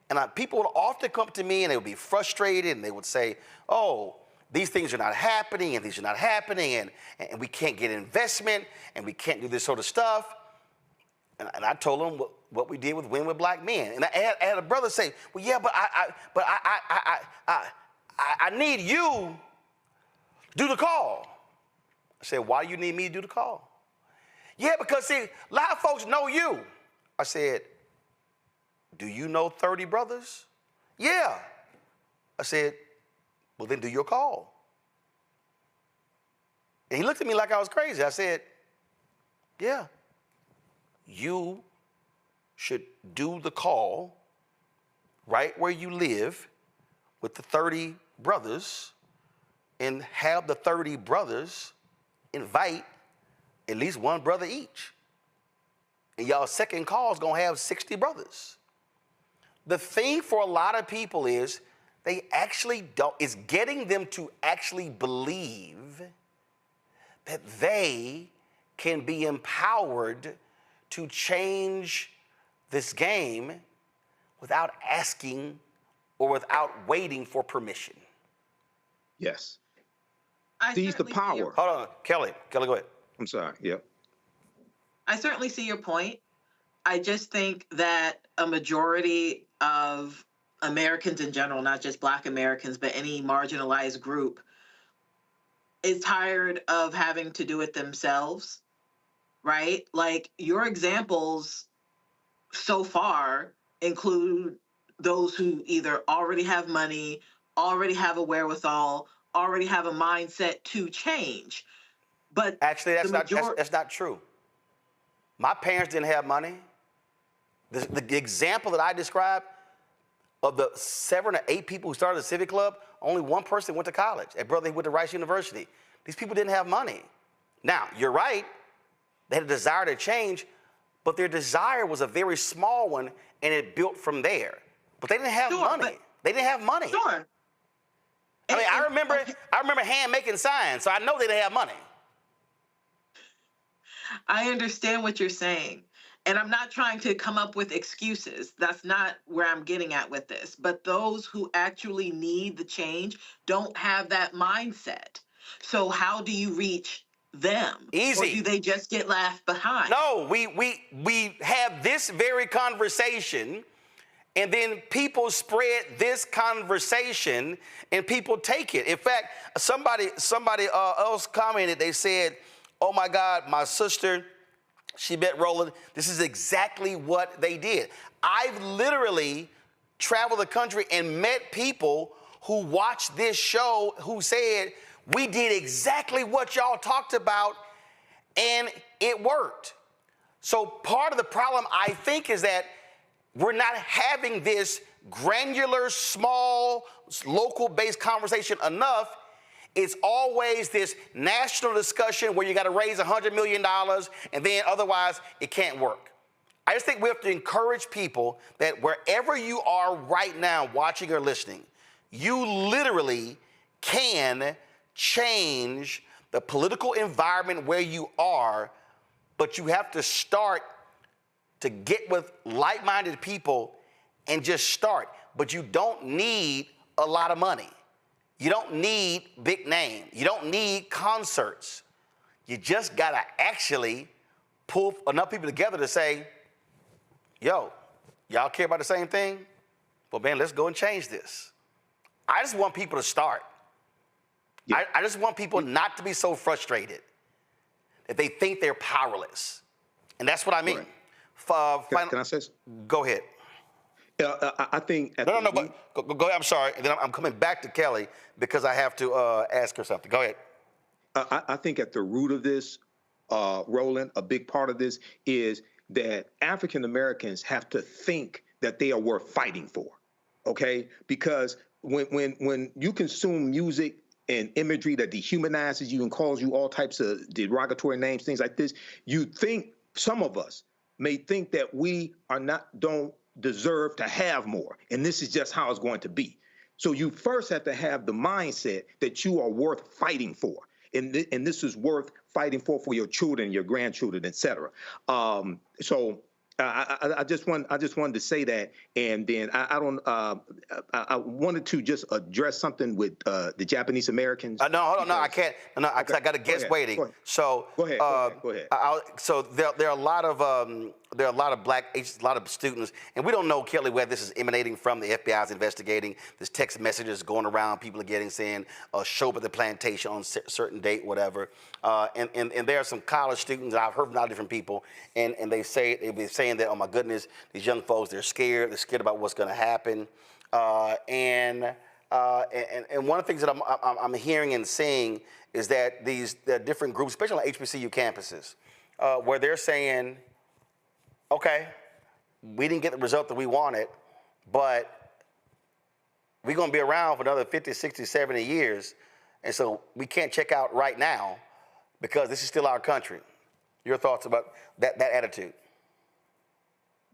And people would often come to me and they would be frustrated and they would say, oh, these things are not happening and these are not happening and we can't get investment and we can't do this sort of stuff. And I told them what we did with Win with Black Men. And I had a brother say, well, yeah, but I need you to do the call. I said, why do you need me to do the call? Yeah, because see, a lot of folks know you. I said, do you know 30 brothers? Yeah. I said, well, then do your call. And he looked at me like I was crazy. I said, yeah, you should do the call right where you live with the 30 brothers and have the 30 brothers invite at least one brother each. And y'all second call is gonna have 60 brothers. The thing for a lot of people is they actually don't, it's getting them to actually believe that they can be empowered to change this game without asking or without waiting for permission. Yes. Seize the power. Hold on, Kelly, go ahead. I'm sorry, yep. I certainly see your point. I just think that a majority of Americans in general, not just Black Americans, but any marginalized group, is tired of having to do it themselves, right? Like, your examples so far include those who either already have money, already have a wherewithal, already have a mindset to change. But actually, that's not true. My parents didn't have money. The example that I described of the 7 or 8 people who started the Civic Club, only one person went to college. A brother went to Rice University. These people didn't have money. Now, you're right. They had a desire to change, but their desire was a very small one, and it built from there. But they didn't have money. They didn't have money. Sure. I mean, I remember hand making signs, so I know they didn't have money. I understand what you're saying. And I'm not trying to come up with excuses. That's not where I'm getting at with this. But those who actually need the change don't have that mindset. So how do you reach them? Easy. Or do they just get left behind? No, we have this very conversation And then people spread this conversation and people take it. In fact, somebody else commented, they said, oh my God, my sister, she met Roland. This is exactly what they did. I've literally traveled the country and met people who watched this show who said, we did exactly what y'all talked about and it worked. So part of the problem, I think, is that we're not having this granular, small, local-based conversation enough. It's always this national discussion where you got to raise $100 million and then otherwise it can't work. I just think we have to encourage people that wherever you are right now watching or listening, you literally can change the political environment where you are, but you have to start to get with like-minded people and just start. But you don't need a lot of money. You don't need big name. You don't need concerts. You just gotta actually pull enough people together to say, yo, y'all care about the same thing? Well, man, let's go and change this. I just want people to start. Yeah. I just want people not to be so frustrated that they think they're powerless. And that's what I mean. Right. Can I say something? Go ahead. I think... But go ahead. I'm sorry. And then I'm coming back to Kelly because I have to ask her something. Go ahead. I think at the root of this, Roland, a big part of this is that African Americans have to think that they are worth fighting for, okay? Because when you consume music and imagery that dehumanizes you and calls you all types of derogatory names, things like this, you think, some of us may think that we don't deserve to have more, and this is just how it's going to be. So you first have to have the mindset that you are worth fighting for, and this is worth fighting for your children, your grandchildren, etc. So I just wanted to say that, and then I wanted to just address something with the Japanese Americans. No, hold on, no, I can't. No, okay. I got a guest waiting. So go ahead. Go ahead. So there are a lot of black agents, a lot of students, and we don't know, Kelly, whether this is emanating from the FBI is investigating. There's text messages going around. People are getting saying, show up at the plantation on a certain date, whatever. And there are some college students that I've heard from a lot of different people, and they've been saying that, oh my goodness, these young folks, they're scared about what's going to happen. And one of the things that I'm hearing and seeing is that the different groups, especially on HBCU campuses, where they're saying, okay, we didn't get the result that we wanted, but we're going to be around for another 50, 60, 70 years, and so we can't check out right now because this is still our country. Your thoughts about that attitude?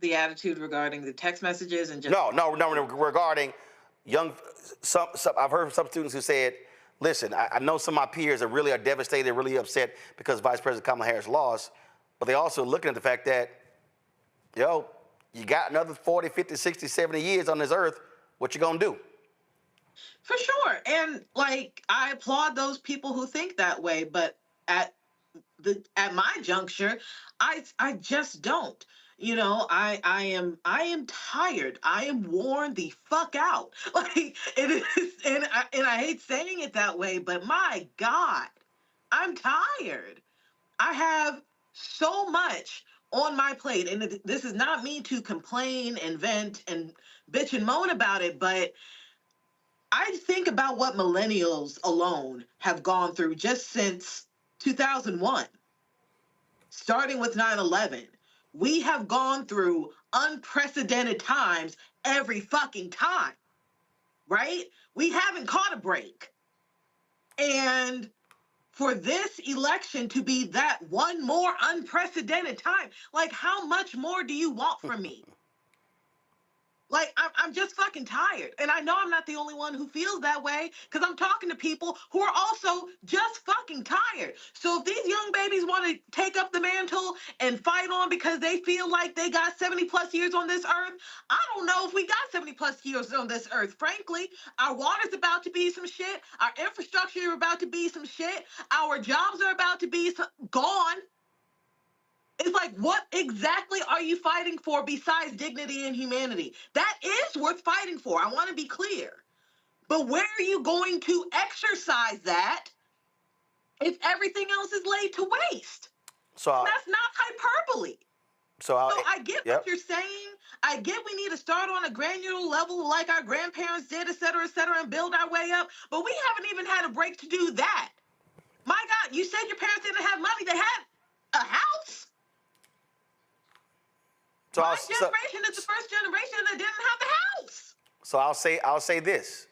The attitude regarding the text messages and just... No, regarding some I've heard some students who said, listen, I know some of my peers are devastated, really upset because Vice President Kamala Harris lost, but they also looking at the fact that, yo, you got another 40, 50, 60, 70 years on this earth. What you gonna do? For sure. And I applaud those people who think that way, but at my juncture, I just don't. You know, I am tired. I am worn the fuck out. It is, and I hate saying it that way, but my God, I'm tired. I have so much on my plate, and this is not me to complain and vent and bitch and moan about it, but I think about what millennials alone have gone through just since 2001, starting with 9/11. We have gone through unprecedented times every fucking time, right? We haven't caught a break. And for this election to be that one more unprecedented time, how much more do you want from me? I'm just fucking tired. And I know I'm not the only one who feels that way because I'm talking to people who are also just fucking tired. So if these young babies want to take up the mantle and fight on because they feel like they got 70 plus years on this earth, I don't know if we got 70 plus years on this earth. Frankly, our water's about to be some shit. Our infrastructure is about to be some shit. Our jobs are about to be gone. It's like, what exactly are you fighting for besides dignity and humanity? That is worth fighting for. I want to be clear. But where are you going to exercise that if everything else is laid to waste? So that's not hyperbole. So I get what you're saying. I get we need to start on a granular level like our grandparents did, et cetera, and build our way up. But we haven't even had a break to do that. My God, you said your parents didn't have money. They had a house. So my generation is the first generation that didn't have the house. So I'll say this.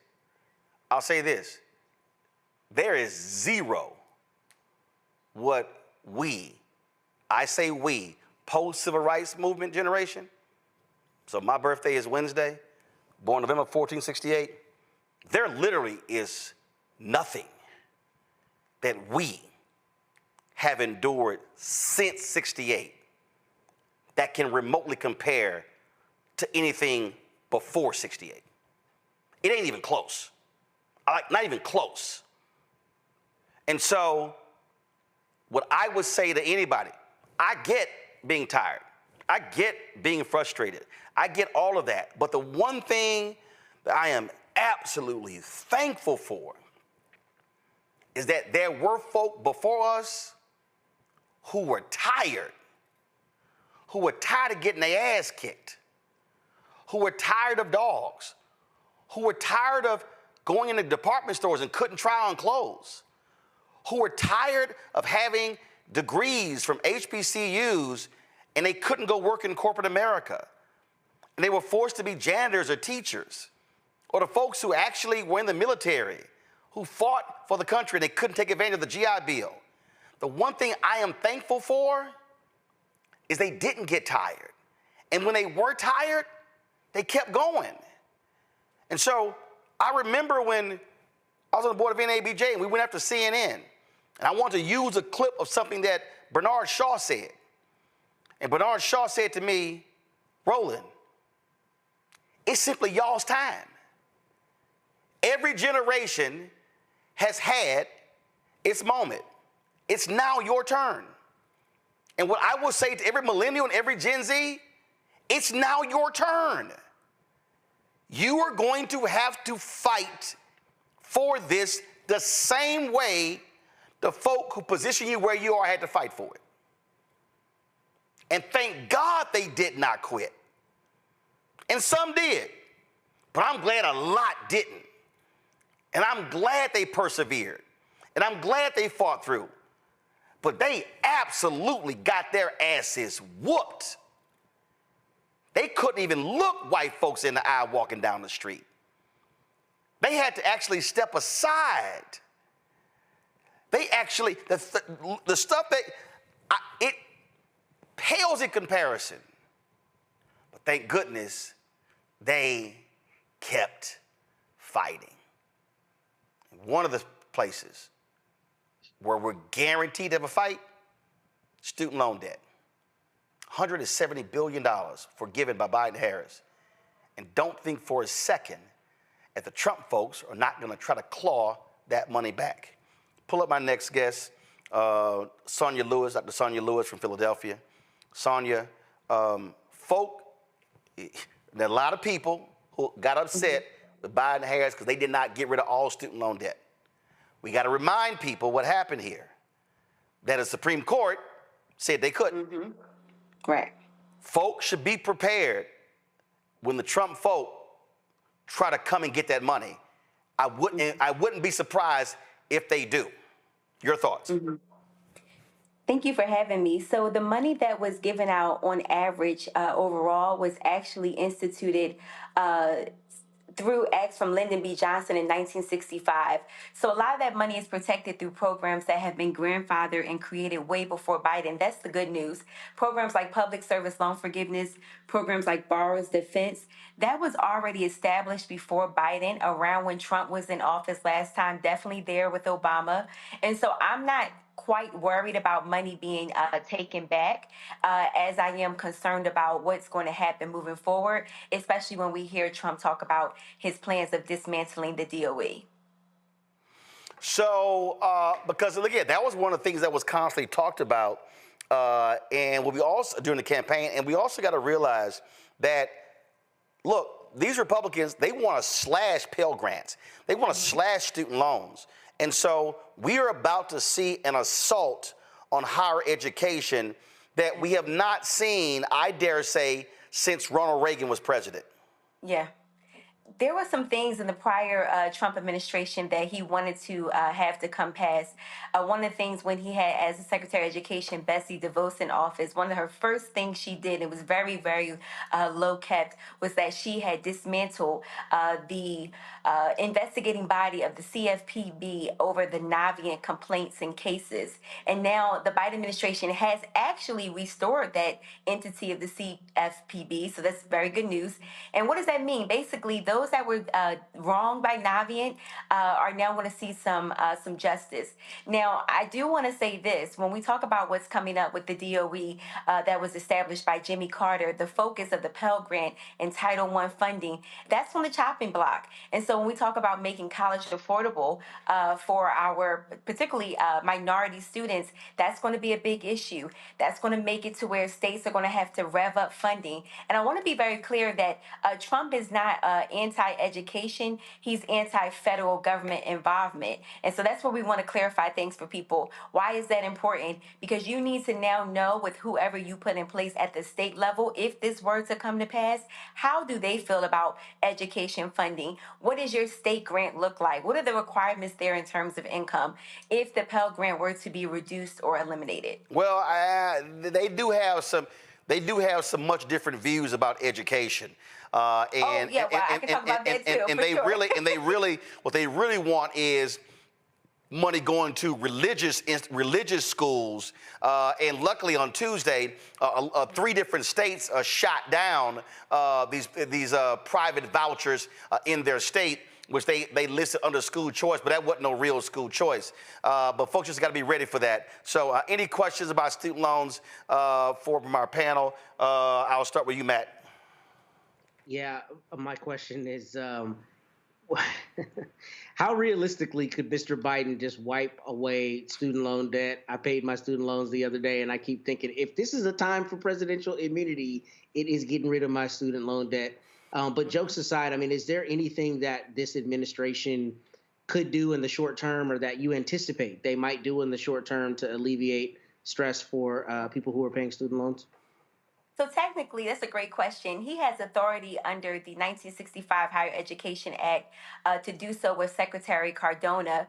There is zero what I say we, post-civil rights movement generation. So my birthday is Wednesday, born November 1468. There literally is nothing that we have endured since 68 that can remotely compare to anything before 68. It ain't even close. Not even close. And so what I would say to anybody, I get being tired. I get being frustrated. I get all of that. But the one thing that I am absolutely thankful for is that there were folk before us who were tired of getting their ass kicked, who were tired of dogs, who were tired of going into department stores and couldn't try on clothes, who were tired of having degrees from HBCUs and they couldn't go work in corporate America. And they were forced to be janitors or teachers, or the folks who actually were in the military, who fought for the country and they couldn't take advantage of the GI Bill. The one thing I am thankful for is they didn't get tired. And when they were tired, they kept going. And so I remember when I was on the board of NABJ and we went after CNN, and I want to use a clip of something that Bernard Shaw said. And Bernard Shaw said to me, Roland, it's simply y'all's time. Every generation has had its moment. It's now your turn. And what I will say to every millennial and every Gen Z, it's now your turn. You are going to have to fight for this the same way the folk who position you where you are had to fight for it. And thank God they did not quit. And some did, but I'm glad a lot didn't. And I'm glad they persevered. And I'm glad they fought through. But they absolutely got their asses whooped. They couldn't even look white folks in the eye walking down the street. They had to actually step aside. They actually, the stuff that, it pales in comparison. But thank goodness they kept fighting. One of the places where we're guaranteed to have a fight, student loan debt. $170 billion forgiven by Biden-Harris. And don't think for a second that the Trump folks are not going to try to claw that money back. Pull up my next guest, Sonia Lewis, Dr. Sonia Lewis from Philadelphia. Sonia, folk, there are a lot of people who got upset with Biden-Harris because they did not get rid of all student loan debt. We got to remind people what happened here, that the Supreme Court said they couldn't. Mm-hmm. Right. Folks should be prepared when the Trump folk try to come and get that money. I wouldn't be surprised if they do. Your thoughts? Mm-hmm. Thank you for having me. So the money that was given out on average overall was actually instituted through acts from Lyndon B. Johnson in 1965. So a lot of that money is protected through programs that have been grandfathered and created way before Biden. That's the good news. Programs like public service loan forgiveness, programs like borrower's defense, that was already established before Biden, around when Trump was in office last time, definitely there with Obama. And so I'm not quite worried about money being taken back, as I am concerned about what's going to happen moving forward, especially when we hear Trump talk about his plans of dismantling the DOE. So, because again, that was one of the things that was constantly talked about And what we also during the campaign, and we also got to realize that, look, these Republicans, they want to slash Pell Grants. They want to slash student loans. And so we are about to see an assault on higher education that we have not seen, I dare say, since Ronald Reagan was president. Yeah. There were some things in the prior Trump administration that he wanted to have to come past. One of the things when he had as a Secretary of Education, Betsy DeVos in office, one of her first things she did, it was very, very low kept, was that she had dismantled the investigating body of the CFPB over the Navient complaints and cases. And now the Biden administration has actually restored that entity of the CFPB. So that's very good news. And what does that mean? Basically, those that were wronged by Navient are now going to see some justice. Now, I do want to say this. When we talk about what's coming up with the DOE that was established by Jimmy Carter, the focus of the Pell Grant and Title I funding, that's on the chopping block. And so when we talk about making college affordable for our particularly minority students, that's going to be a big issue. That's going to make it to where states are going to have to rev up funding. And I want to be very clear that Trump is not anti-education. He's anti-federal government involvement. And so that's where we want to clarify things for people. Why is that important? Because you need to now know with whoever you put in place at the state level, if this were to come to pass, how do they feel about education funding? What does your state grant look like? What are the requirements there in terms of income if the Pell Grant were to be reduced or eliminated? Well, they do have some. They do have some much different views about education. I can talk about that too. And they really, what they really want is money going to religious schools. And luckily on Tuesday, 3 different states shot down these private vouchers in their state, which they listed under school choice, but that wasn't no real school choice. But folks just got to be ready for that. So any questions about student loans from our panel? I'll start with you, Matt. Yeah, my question is, how realistically could Mr. Biden just wipe away student loan debt? I paid my student loans the other day, and I keep thinking, if this is a time for presidential immunity, it is getting rid of my student loan debt. But jokes aside, I mean, is there anything that this administration could do in the short term or that you anticipate they might do in the short term to alleviate stress for people who are paying student loans? So technically, that's a great question. He has authority under the 1965 Higher Education Act to do so with Secretary Cardona.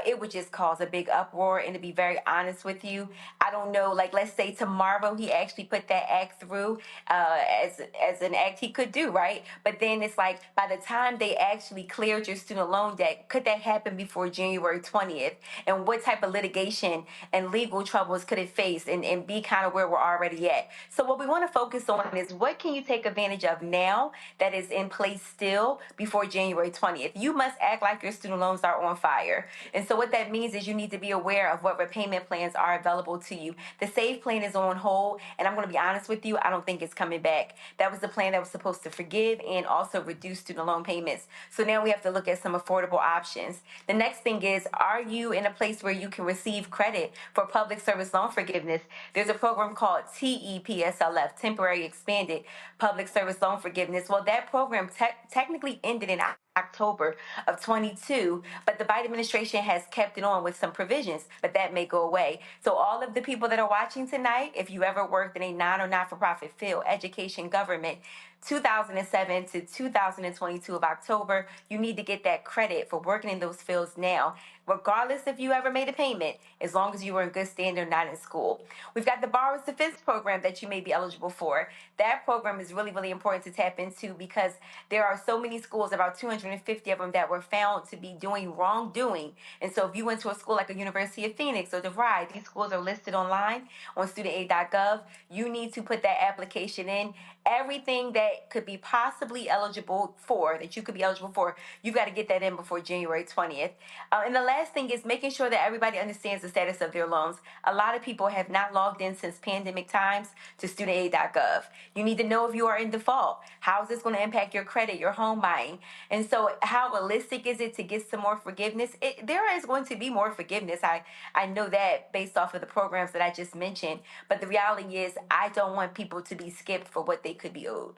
It would just cause a big uproar. And to be very honest with you, I don't know, like let's say tomorrow he actually put that act through as an act he could do, right? But then it's like by the time they actually cleared your student loan debt, could that happen before January 20th? And what type of litigation and legal troubles could it face and be kind of where we're already at? So what we want to focus on is what can you take advantage of now that is in place still before January 20th. You must act like your student loans are on fire. And so what that means is you need to be aware of what repayment plans are available to you. The SAVE plan is on hold, and I'm going to be honest with you, I don't think it's coming back. That was the plan that was supposed to forgive and also reduce student loan payments. So now we have to look at some affordable options. The next thing is, are you in a place where you can receive credit for public service loan forgiveness? There's a program called TEPSLF, Temporary Expanded Public Service Loan Forgiveness. Well, that program technically ended in October of 22, but the Biden administration has kept it on with some provisions, but that may go away. So all of the people that are watching tonight, if you ever worked in a non or not-for-profit field, education, government, 2007 to 2022 of October, you need to get that credit for working in those fields now, regardless if you ever made a payment, as long as you were in good standing or not in school. We've got the Borrower's Defense Program that you may be eligible for. That program is really, really important to tap into because there are so many schools, about 250 of them, that were found to be doing wrongdoing. And so if you went to a school like the University of Phoenix or DeVry, these schools are listed online on studentaid.gov. You need to put that application in Everything that could be possibly eligible for, that you could be eligible for, you've got to get that in before January 20th. And the last thing is making sure that everybody understands the status of their loans. A lot of people have not logged in since pandemic times to studentaid.gov. You need to know if you are in default. How is this going to impact your credit, your home buying? And so how realistic is it to get some more forgiveness? There is going to be more forgiveness. I know that based off of the programs that I just mentioned. But the reality is I don't want people to be skipped for what they could be owed.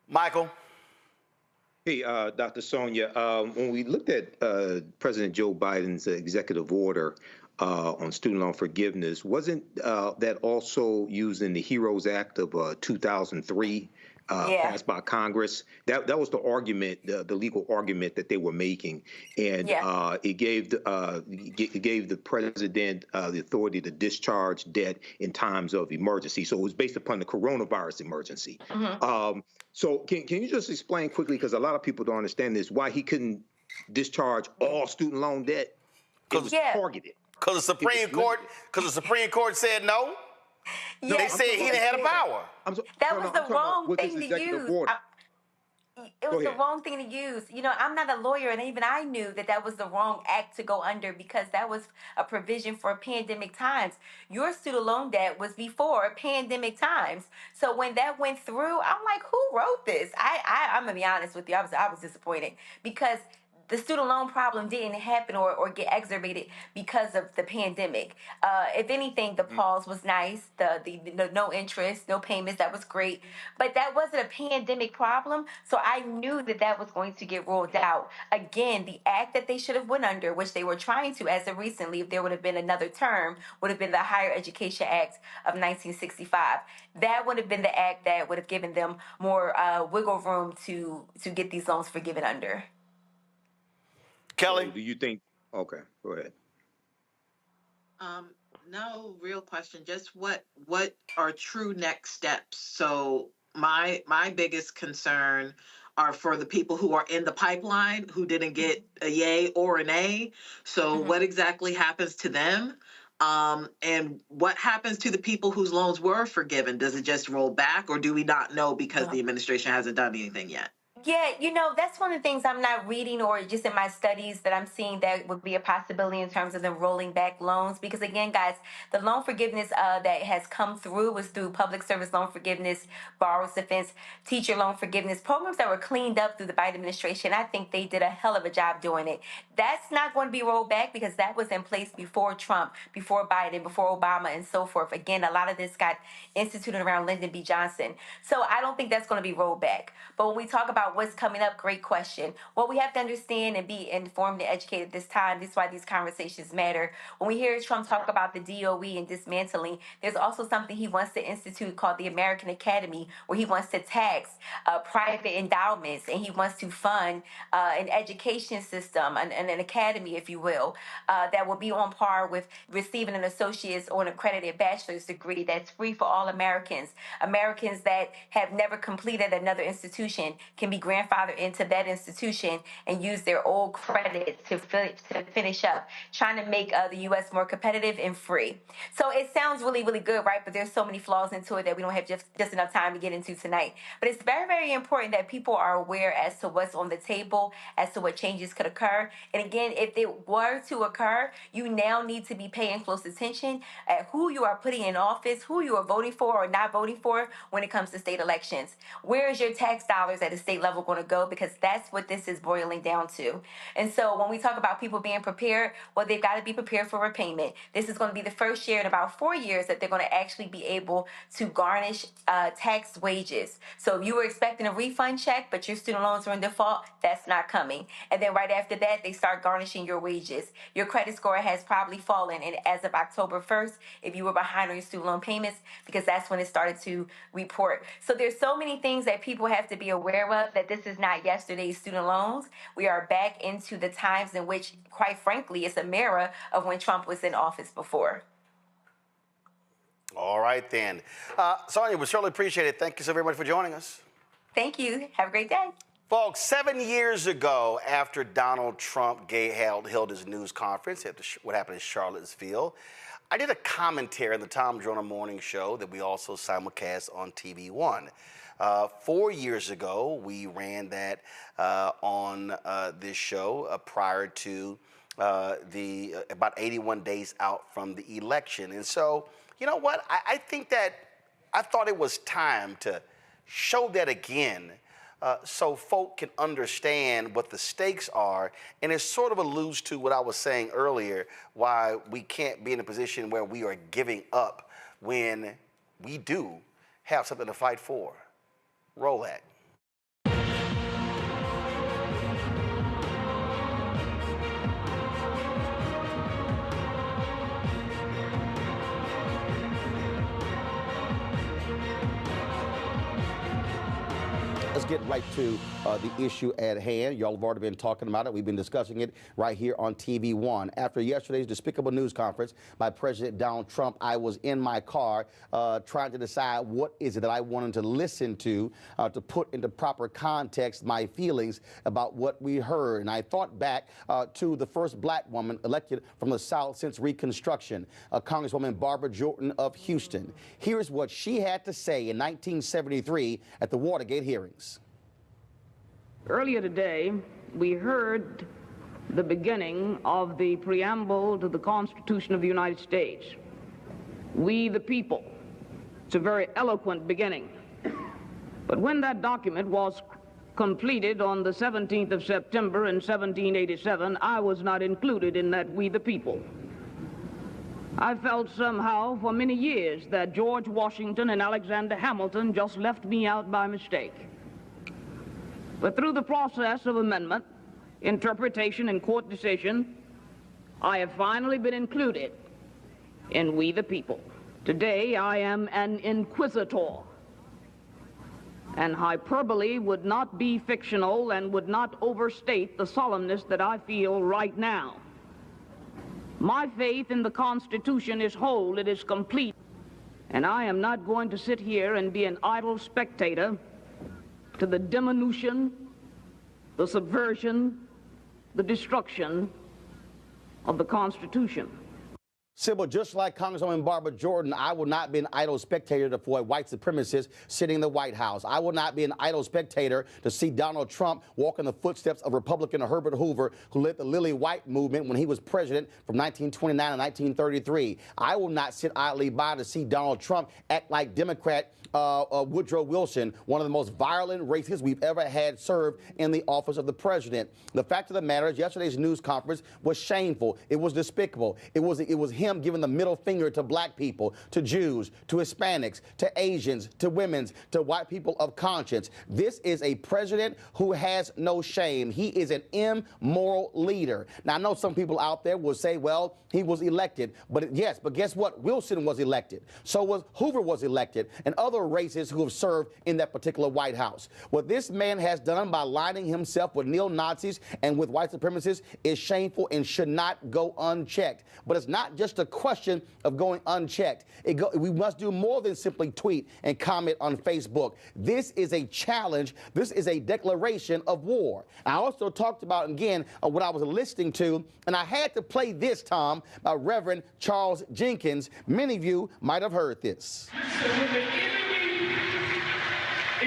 Michael. Hey, Dr. Sonia, when we looked at President Joe Biden's executive order on student loan forgiveness, wasn't that also used in the HEROES Act of 2003, passed by Congress? That was the argument, the legal argument that they were making, and it gave the president the authority to discharge debt in times of emergency. So it was based upon the coronavirus emergency. So can you just explain quickly, because a lot of people don't understand this, why he couldn't discharge all student loan debt? It was targeted. Because the Supreme Court said no? Yeah. They said he didn't have the power. That was the wrong thing to use. It was the wrong thing to use. You know, I'm not a lawyer, and even I knew that that was the wrong act to go under because that was a provision for pandemic times. Your student loan debt was before pandemic times. So when that went through, I'm like, who wrote this? I'm going to be honest with you. I was disappointed because the student loan problem didn't happen or get exacerbated because of the pandemic. If anything, the pause was nice. The no interest, no payments, that was great. But that wasn't a pandemic problem, so I knew that that was going to get rolled out. Again, the act that they should have went under, which they were trying to as of recently, if there would have been another term, would have been the Higher Education Act of 1965. That would have been the act that would have given them more wiggle room to get these loans forgiven under. Kelly? So do you think, okay, go ahead. No real question. Just what are true next steps? So my biggest concern are for the people who are in the pipeline who didn't get a yay or an A. So what exactly happens to them? And what happens to the people whose loans were forgiven? Does it just roll back, or do we not know because the administration hasn't done anything yet? Yeah, you know, that's one of the things I'm not reading or just in my studies that I'm seeing that would be a possibility in terms of them rolling back loans. Because again, guys, the loan forgiveness that has come through was through public service loan forgiveness, borrower's defense, teacher loan forgiveness, programs that were cleaned up through the Biden administration. I think they did a hell of a job doing it. That's not going to be rolled back because that was in place before Trump, before Biden, before Obama, and so forth. Again, a lot of this got instituted around Lyndon B. Johnson. So I don't think that's going to be rolled back. But when we talk about what's coming up, great question. What we have to understand and be informed and educated this time, this is why these conversations matter. When we hear Trump talk about the DOE and dismantling, there's also something he wants to institute called the American Academy, where he wants to tax private endowments, and he wants to fund an education system, an academy, if you will, that will be on par with receiving an associate's or an accredited bachelor's degree that's free for all Americans. Americans that have never completed another institution can be grandfathered into that institution and use their old credit to finish up, trying to make the U.S. more competitive and free. So it sounds really, really good, right? But there's so many flaws into it that we don't have just enough time to get into tonight. But it's very, very important that people are aware as to what's on the table, as to what changes could occur. And again, if they were to occur, you now need to be paying close attention at who you are putting in office, who you are voting for or not voting for when it comes to state elections. Where is your tax dollars at the state level going to go? Because that's what this is boiling down to. And so when we talk about people being prepared, well, they've got to be prepared for repayment. This is going to be the first year in about 4 years that they're going to actually be able to garnish tax wages. So if you were expecting a refund check, but your student loans are in default, that's not coming. And then right after that, they start garnishing your wages. Your credit score has probably fallen, and as of October 1st, if you were behind on your student loan payments, because that's when it started to report. So there's so many things that people have to be aware of, that this is not yesterday's student loans. We are back into the times in which, quite frankly, it's a mirror of when Trump was in office before. All right, then. Sonia, we certainly appreciate it. Thank you so very much for joining us. Thank you. Have a great day. Folks, 7 years ago, after Donald Trump held his news conference at what happened in Charlottesville, I did a commentary on the Tom Joyner Morning Show that we also simulcast on TV One. 4 years ago, we ran that on this show prior to about 81 days out from the election. And so, you know what? I think that I thought it was time to show that again so folk can understand what the stakes are. And it sort of alludes to what I was saying earlier, why we can't be in a position where we are giving up when we do have something to fight for. Roll that. Let's get right to the issue at hand. Y'all have already been talking about it. We've been discussing it right here on TV One. After yesterday's despicable news conference by President Donald Trump, I was in my car trying to decide what is it that I wanted to listen to put into proper context my feelings about what we heard. And I thought back to the first black woman elected from the South since Reconstruction, Congresswoman Barbara Jordan of Houston. Here's what she had to say in 1973 at the Watergate hearings. Earlier today, we heard the beginning of the preamble to the Constitution of the United States. We the people. It's a very eloquent beginning. But when that document was completed on the 17th of September in 1787, I was not included in that we the people. I felt somehow for many years that George Washington and Alexander Hamilton just left me out by mistake. But through the process of amendment, interpretation, and court decision, I have finally been included in we the people. Today, I am an inquisitor, and hyperbole would not be fictional and would not overstate the solemnness that I feel right now. My faith in the Constitution is whole, it is complete, and I am not going to sit here and be an idle spectator to the diminution, the subversion, the destruction of the Constitution. Sybil, just like Congresswoman Barbara Jordan, I will not be an idle spectator for a white supremacist sitting in the White House. I will not be an idle spectator to see Donald Trump walk in the footsteps of Republican Herbert Hoover, who led the Lily White movement when he was president from 1929 to 1933. I will not sit idly by to see Donald Trump act like Democrat Woodrow Wilson, one of the most violent racists we've ever had served in the office of the president. The fact of the matter is yesterday's news conference was shameful. It was despicable. It was him giving the middle finger to black people, to Jews, to Hispanics, to Asians, to women, to white people of conscience. This is a president who has no shame. He is an immoral leader. Now, I know some people out there will say, well, he was elected. But yes, but guess what? Wilson was elected. So was Hoover was elected, and other racists who have served in that particular White House. What this man has done by aligning himself with neo-Nazis and with white supremacists is shameful and should not go unchecked. But it's not just a question of going unchecked. We must do more than simply tweet and comment on Facebook. This is a challenge. This is a declaration of war. I also talked about, again, what I was listening to, and I had to play this, Tom, by Reverend Charles Jenkins. Many of you might have heard this. When the enemy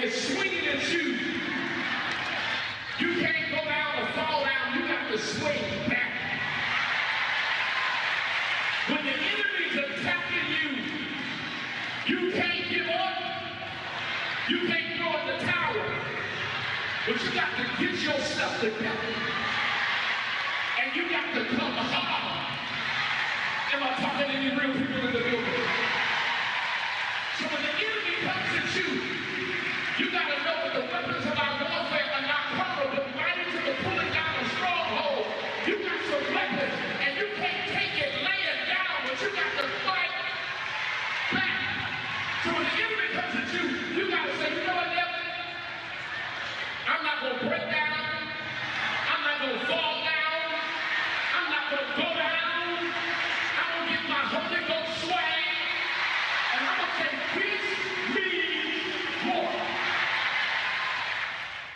is swinging at you, you can't go down or fall down. You got to swing back. When the enemy's attacking you, you can't give up. You can't throw in the towel. But you got to get yourself together. And you got to come hard. Am I talking to any real people in the building? So when the enemy comes at you, you got to know that the weapons of our warfare are not carnal, but mighty to the pulling down of strongholds. You got some weapons, and you can't take it laying down, but you got to fight back. So when the enemy comes at you, you got to say, you know what, devil? I'm not going to break down. I'm not going to fall down. I'm not going to go down. I'm going to get my Holy Ghost swag. And I'm going to say, peace means war.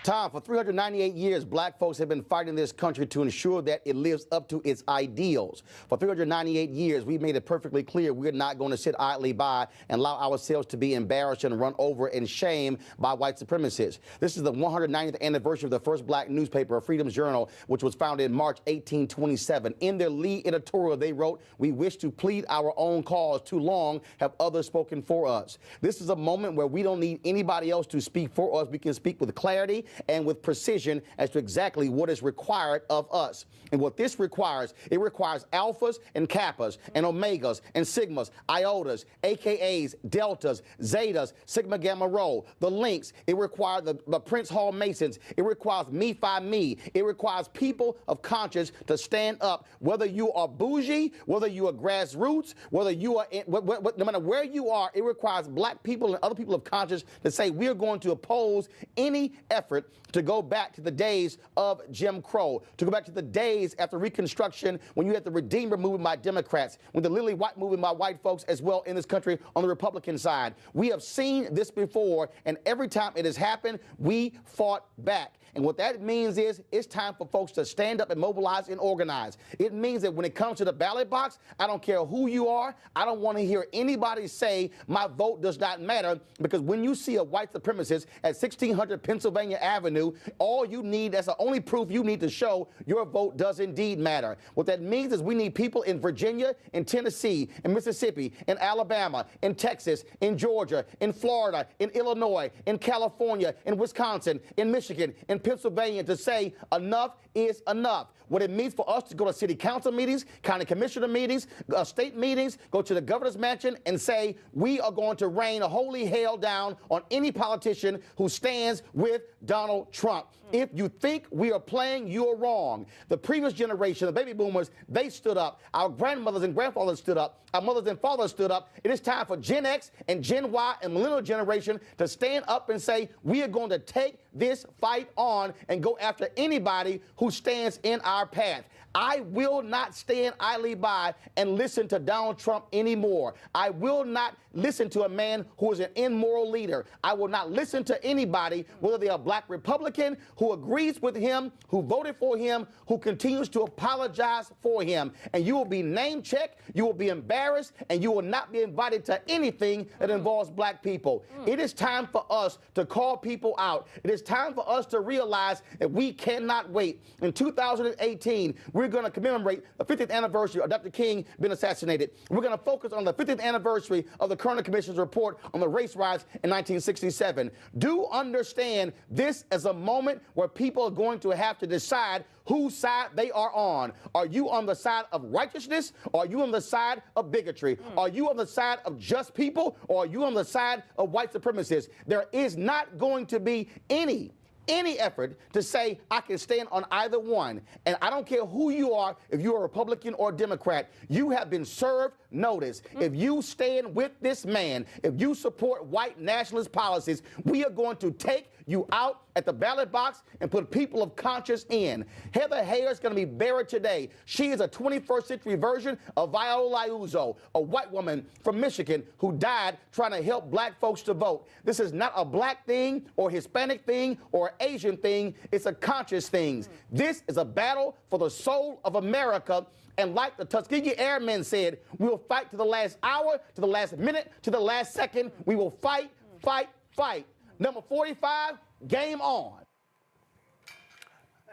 Tom, for 398 years, black folks have been fighting this country to ensure that it lives up to its ideals. For 398 years, we made it perfectly clear we're not going to sit idly by and allow ourselves to be embarrassed and run over in shame by white supremacists. This is the 190th anniversary of the first black newspaper, Freedom's Journal, which was founded in March 1827. In their lead editorial, they wrote, "We wish to plead our own cause. Too long have others spoken for us." This is a moment where we don't need anybody else to speak for us. We can speak with clarity and with precision as to exactly what is required of us. And what this requires, it requires alphas and kappas and omegas and sigmas, iotas, AKAs, deltas, zetas, sigma gamma rho, the links. It requires the Prince Hall Masons. It requires me, fi, me. It requires people of conscience to stand up, whether you are bougie, whether you are grassroots, whether you are, no matter where you are, it requires black people and other people of conscience to say we are going to oppose any effort to go back to the days of Jim Crow, to go back to the days after Reconstruction when you had the Redeemer movement by Democrats, when the Lily White movement by white folks as well in this country on the Republican side. We have seen this before, and every time it has happened, we fought back. And what that means is it's time for folks to stand up and mobilize and organize. It means that when it comes to the ballot box, I don't care who you are. I don't want to hear anybody say my vote does not matter, because when you see a white supremacist at 1600 Pennsylvania Avenue, all you need, that's the only proof you need to show your vote does indeed matter. What that means is we need people in Virginia, in Tennessee, in Mississippi, in Alabama, in Texas, in Georgia, in Florida, in Illinois, in California, in Wisconsin, in Michigan, in Pennsylvania to say enough is enough. What it means for us to go to city council meetings, county commissioner meetings, state meetings, go to the governor's mansion and say we are going to rain a holy hell down on any politician who stands with Donald Trump. If you think we are playing, you're wrong. The previous generation, the baby boomers, they stood up. Our grandmothers and grandfathers stood up. Our mothers and fathers stood up. It is time for Gen X and Gen Y and millennial generation to stand up and say we are going to take this fight on and go after anybody who stands in our path. I will not stand idly by and listen to Donald Trump anymore. I will not listen to a man who is an immoral leader. I will not listen to anybody, whether they are black Republican, who agrees with him, who voted for him, who continues to apologize for him. And you will be name-checked, you will be embarrassed, and you will not be invited to anything that involves black people. It is time for us to call people out. It is time for us to realize that we cannot wait. In 2018, we're going to commemorate the 50th anniversary of Dr. King being assassinated. We're going to focus on the 50th anniversary of the Kerner Commission's report on the race riots in 1967. Do understand this is a moment where people are going to have to decide whose side they are on. Are you on the side of righteousness, or are you on the side of bigotry? Are you on the side of just people, or are you on the side of white supremacists? There is not going to be any effort to say I can stand on either one. And I don't care who you are, if you're a Republican or Democrat, you have been served notice. If you stand with this man, if you support white nationalist policies, we are going to take you out at the ballot box and put people of conscience in. Heather Heyer is going to be buried today. She is a 21st century version of Viola Liuzzo, a white woman from Michigan who died trying to help black folks to vote. This is not a black thing or Hispanic thing or Asian thing. It's a conscious thing. This is a battle for the soul of America. And like the Tuskegee Airmen said, we will fight to the last hour, to the last minute, to the last second. We will fight, fight, fight. Number 45, game on.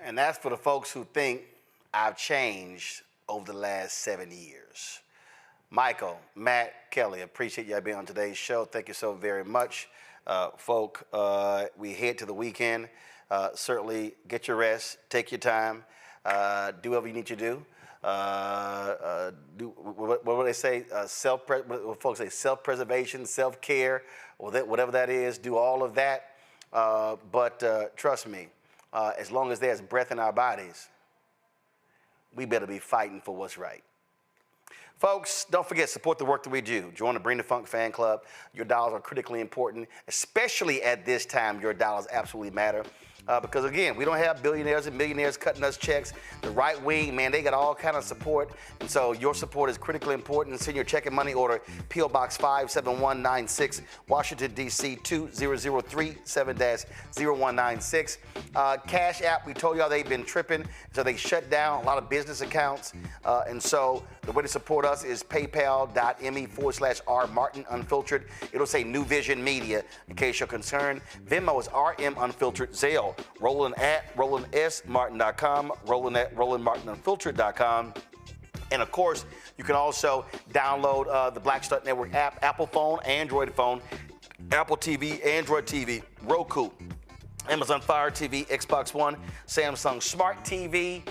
And that's for the folks who think I've changed over the last 7 years. Michael, Matt, Kelly, appreciate y'all being on today's show. Thank you so very much. Folk, we head to the weekend. Certainly get your rest, take your time, do whatever you need to do. Do what would they say? What folks say, self-preservation, self-care, or whatever that is. Do all of that. But trust me, as long as there's breath in our bodies, we better be fighting for what's right. Folks, don't forget, support the work that we do. Join the Bring the Funk fan club. Your dollars are critically important, especially at this time. Your dollars absolutely matter. Because again, we don't have billionaires and millionaires cutting us checks. The right wing, man, they got all kind of support. And so your support is critically important. Send your check and money order, P.O. Box 57196, Washington, D.C. 20037-0196. Cash App, we told y'all they've been tripping. So they shut down a lot of business accounts. And so the way to support us is paypal.me/R Martin Unfiltered. It'll say New Vision Media in case you're concerned. Venmo is RM Unfiltered. Zelle, Roland at RolandSMartin.com, Roland at RolandMartinUnfiltered.com. And of course, you can also download the Black Stunt Network app, Apple phone, Android phone, Apple TV, Android TV, Roku, Amazon Fire TV, Xbox One, Samsung Smart TV,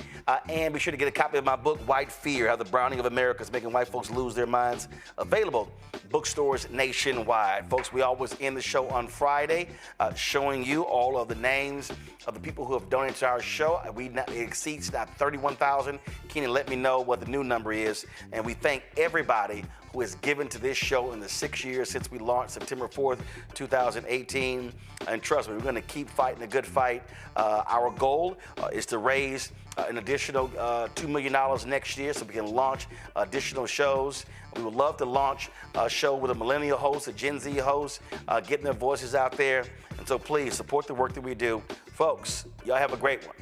and be sure to get a copy of my book, White Fear, How the Browning of America is Making White Folks Lose Their Minds. Available bookstores nationwide. Folks, we always end the show on Friday showing you all of the names of the people who have donated to our show. It exceeds now 31,000. Keenan, let me know what the new number is. And we thank everybody who has given to this show in the 6 years since we launched September 4th, 2018. And trust me, we're going to keep fighting a good fight. Our goal is to raise an additional $2 million next year so we can launch additional shows. We would love to launch a show with a millennial host, a Gen Z host, getting their voices out there. And so please support the work that we do. Folks, y'all have a great one.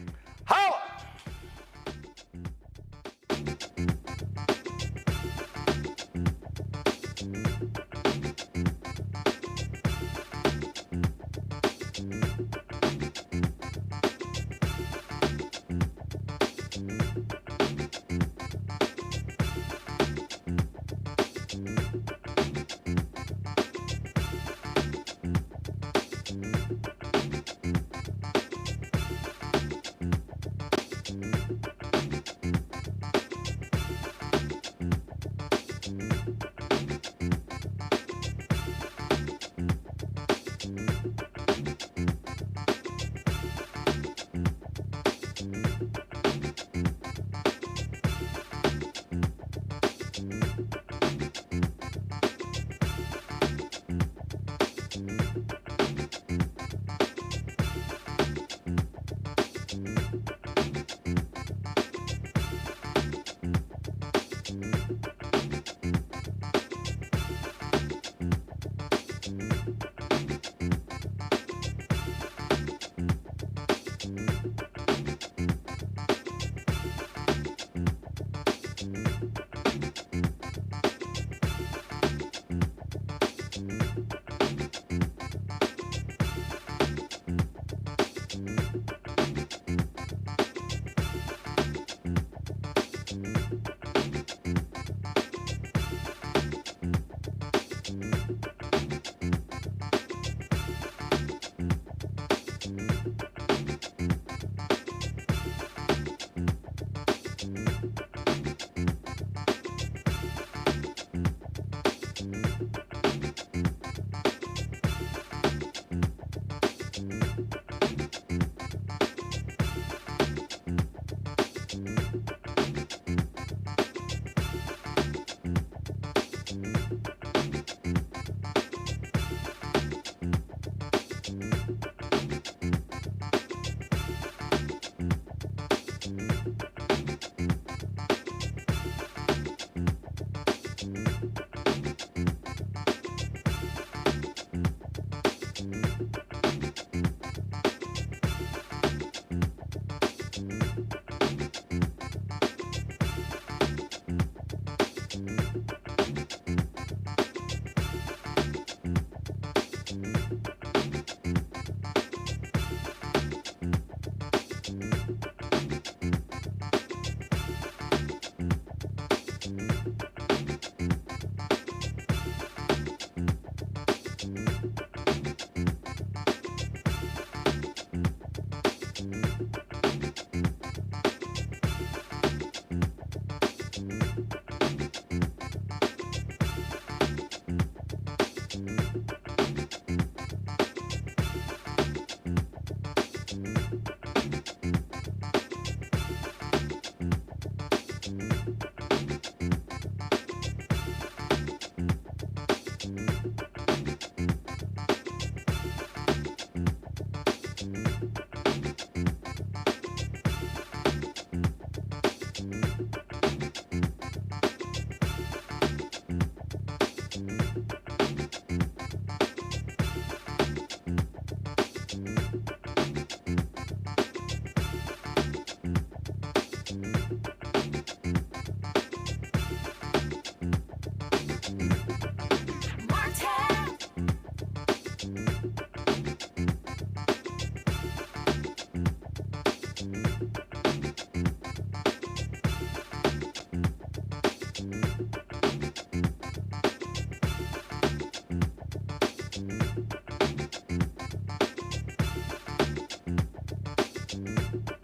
Holla! Reparations.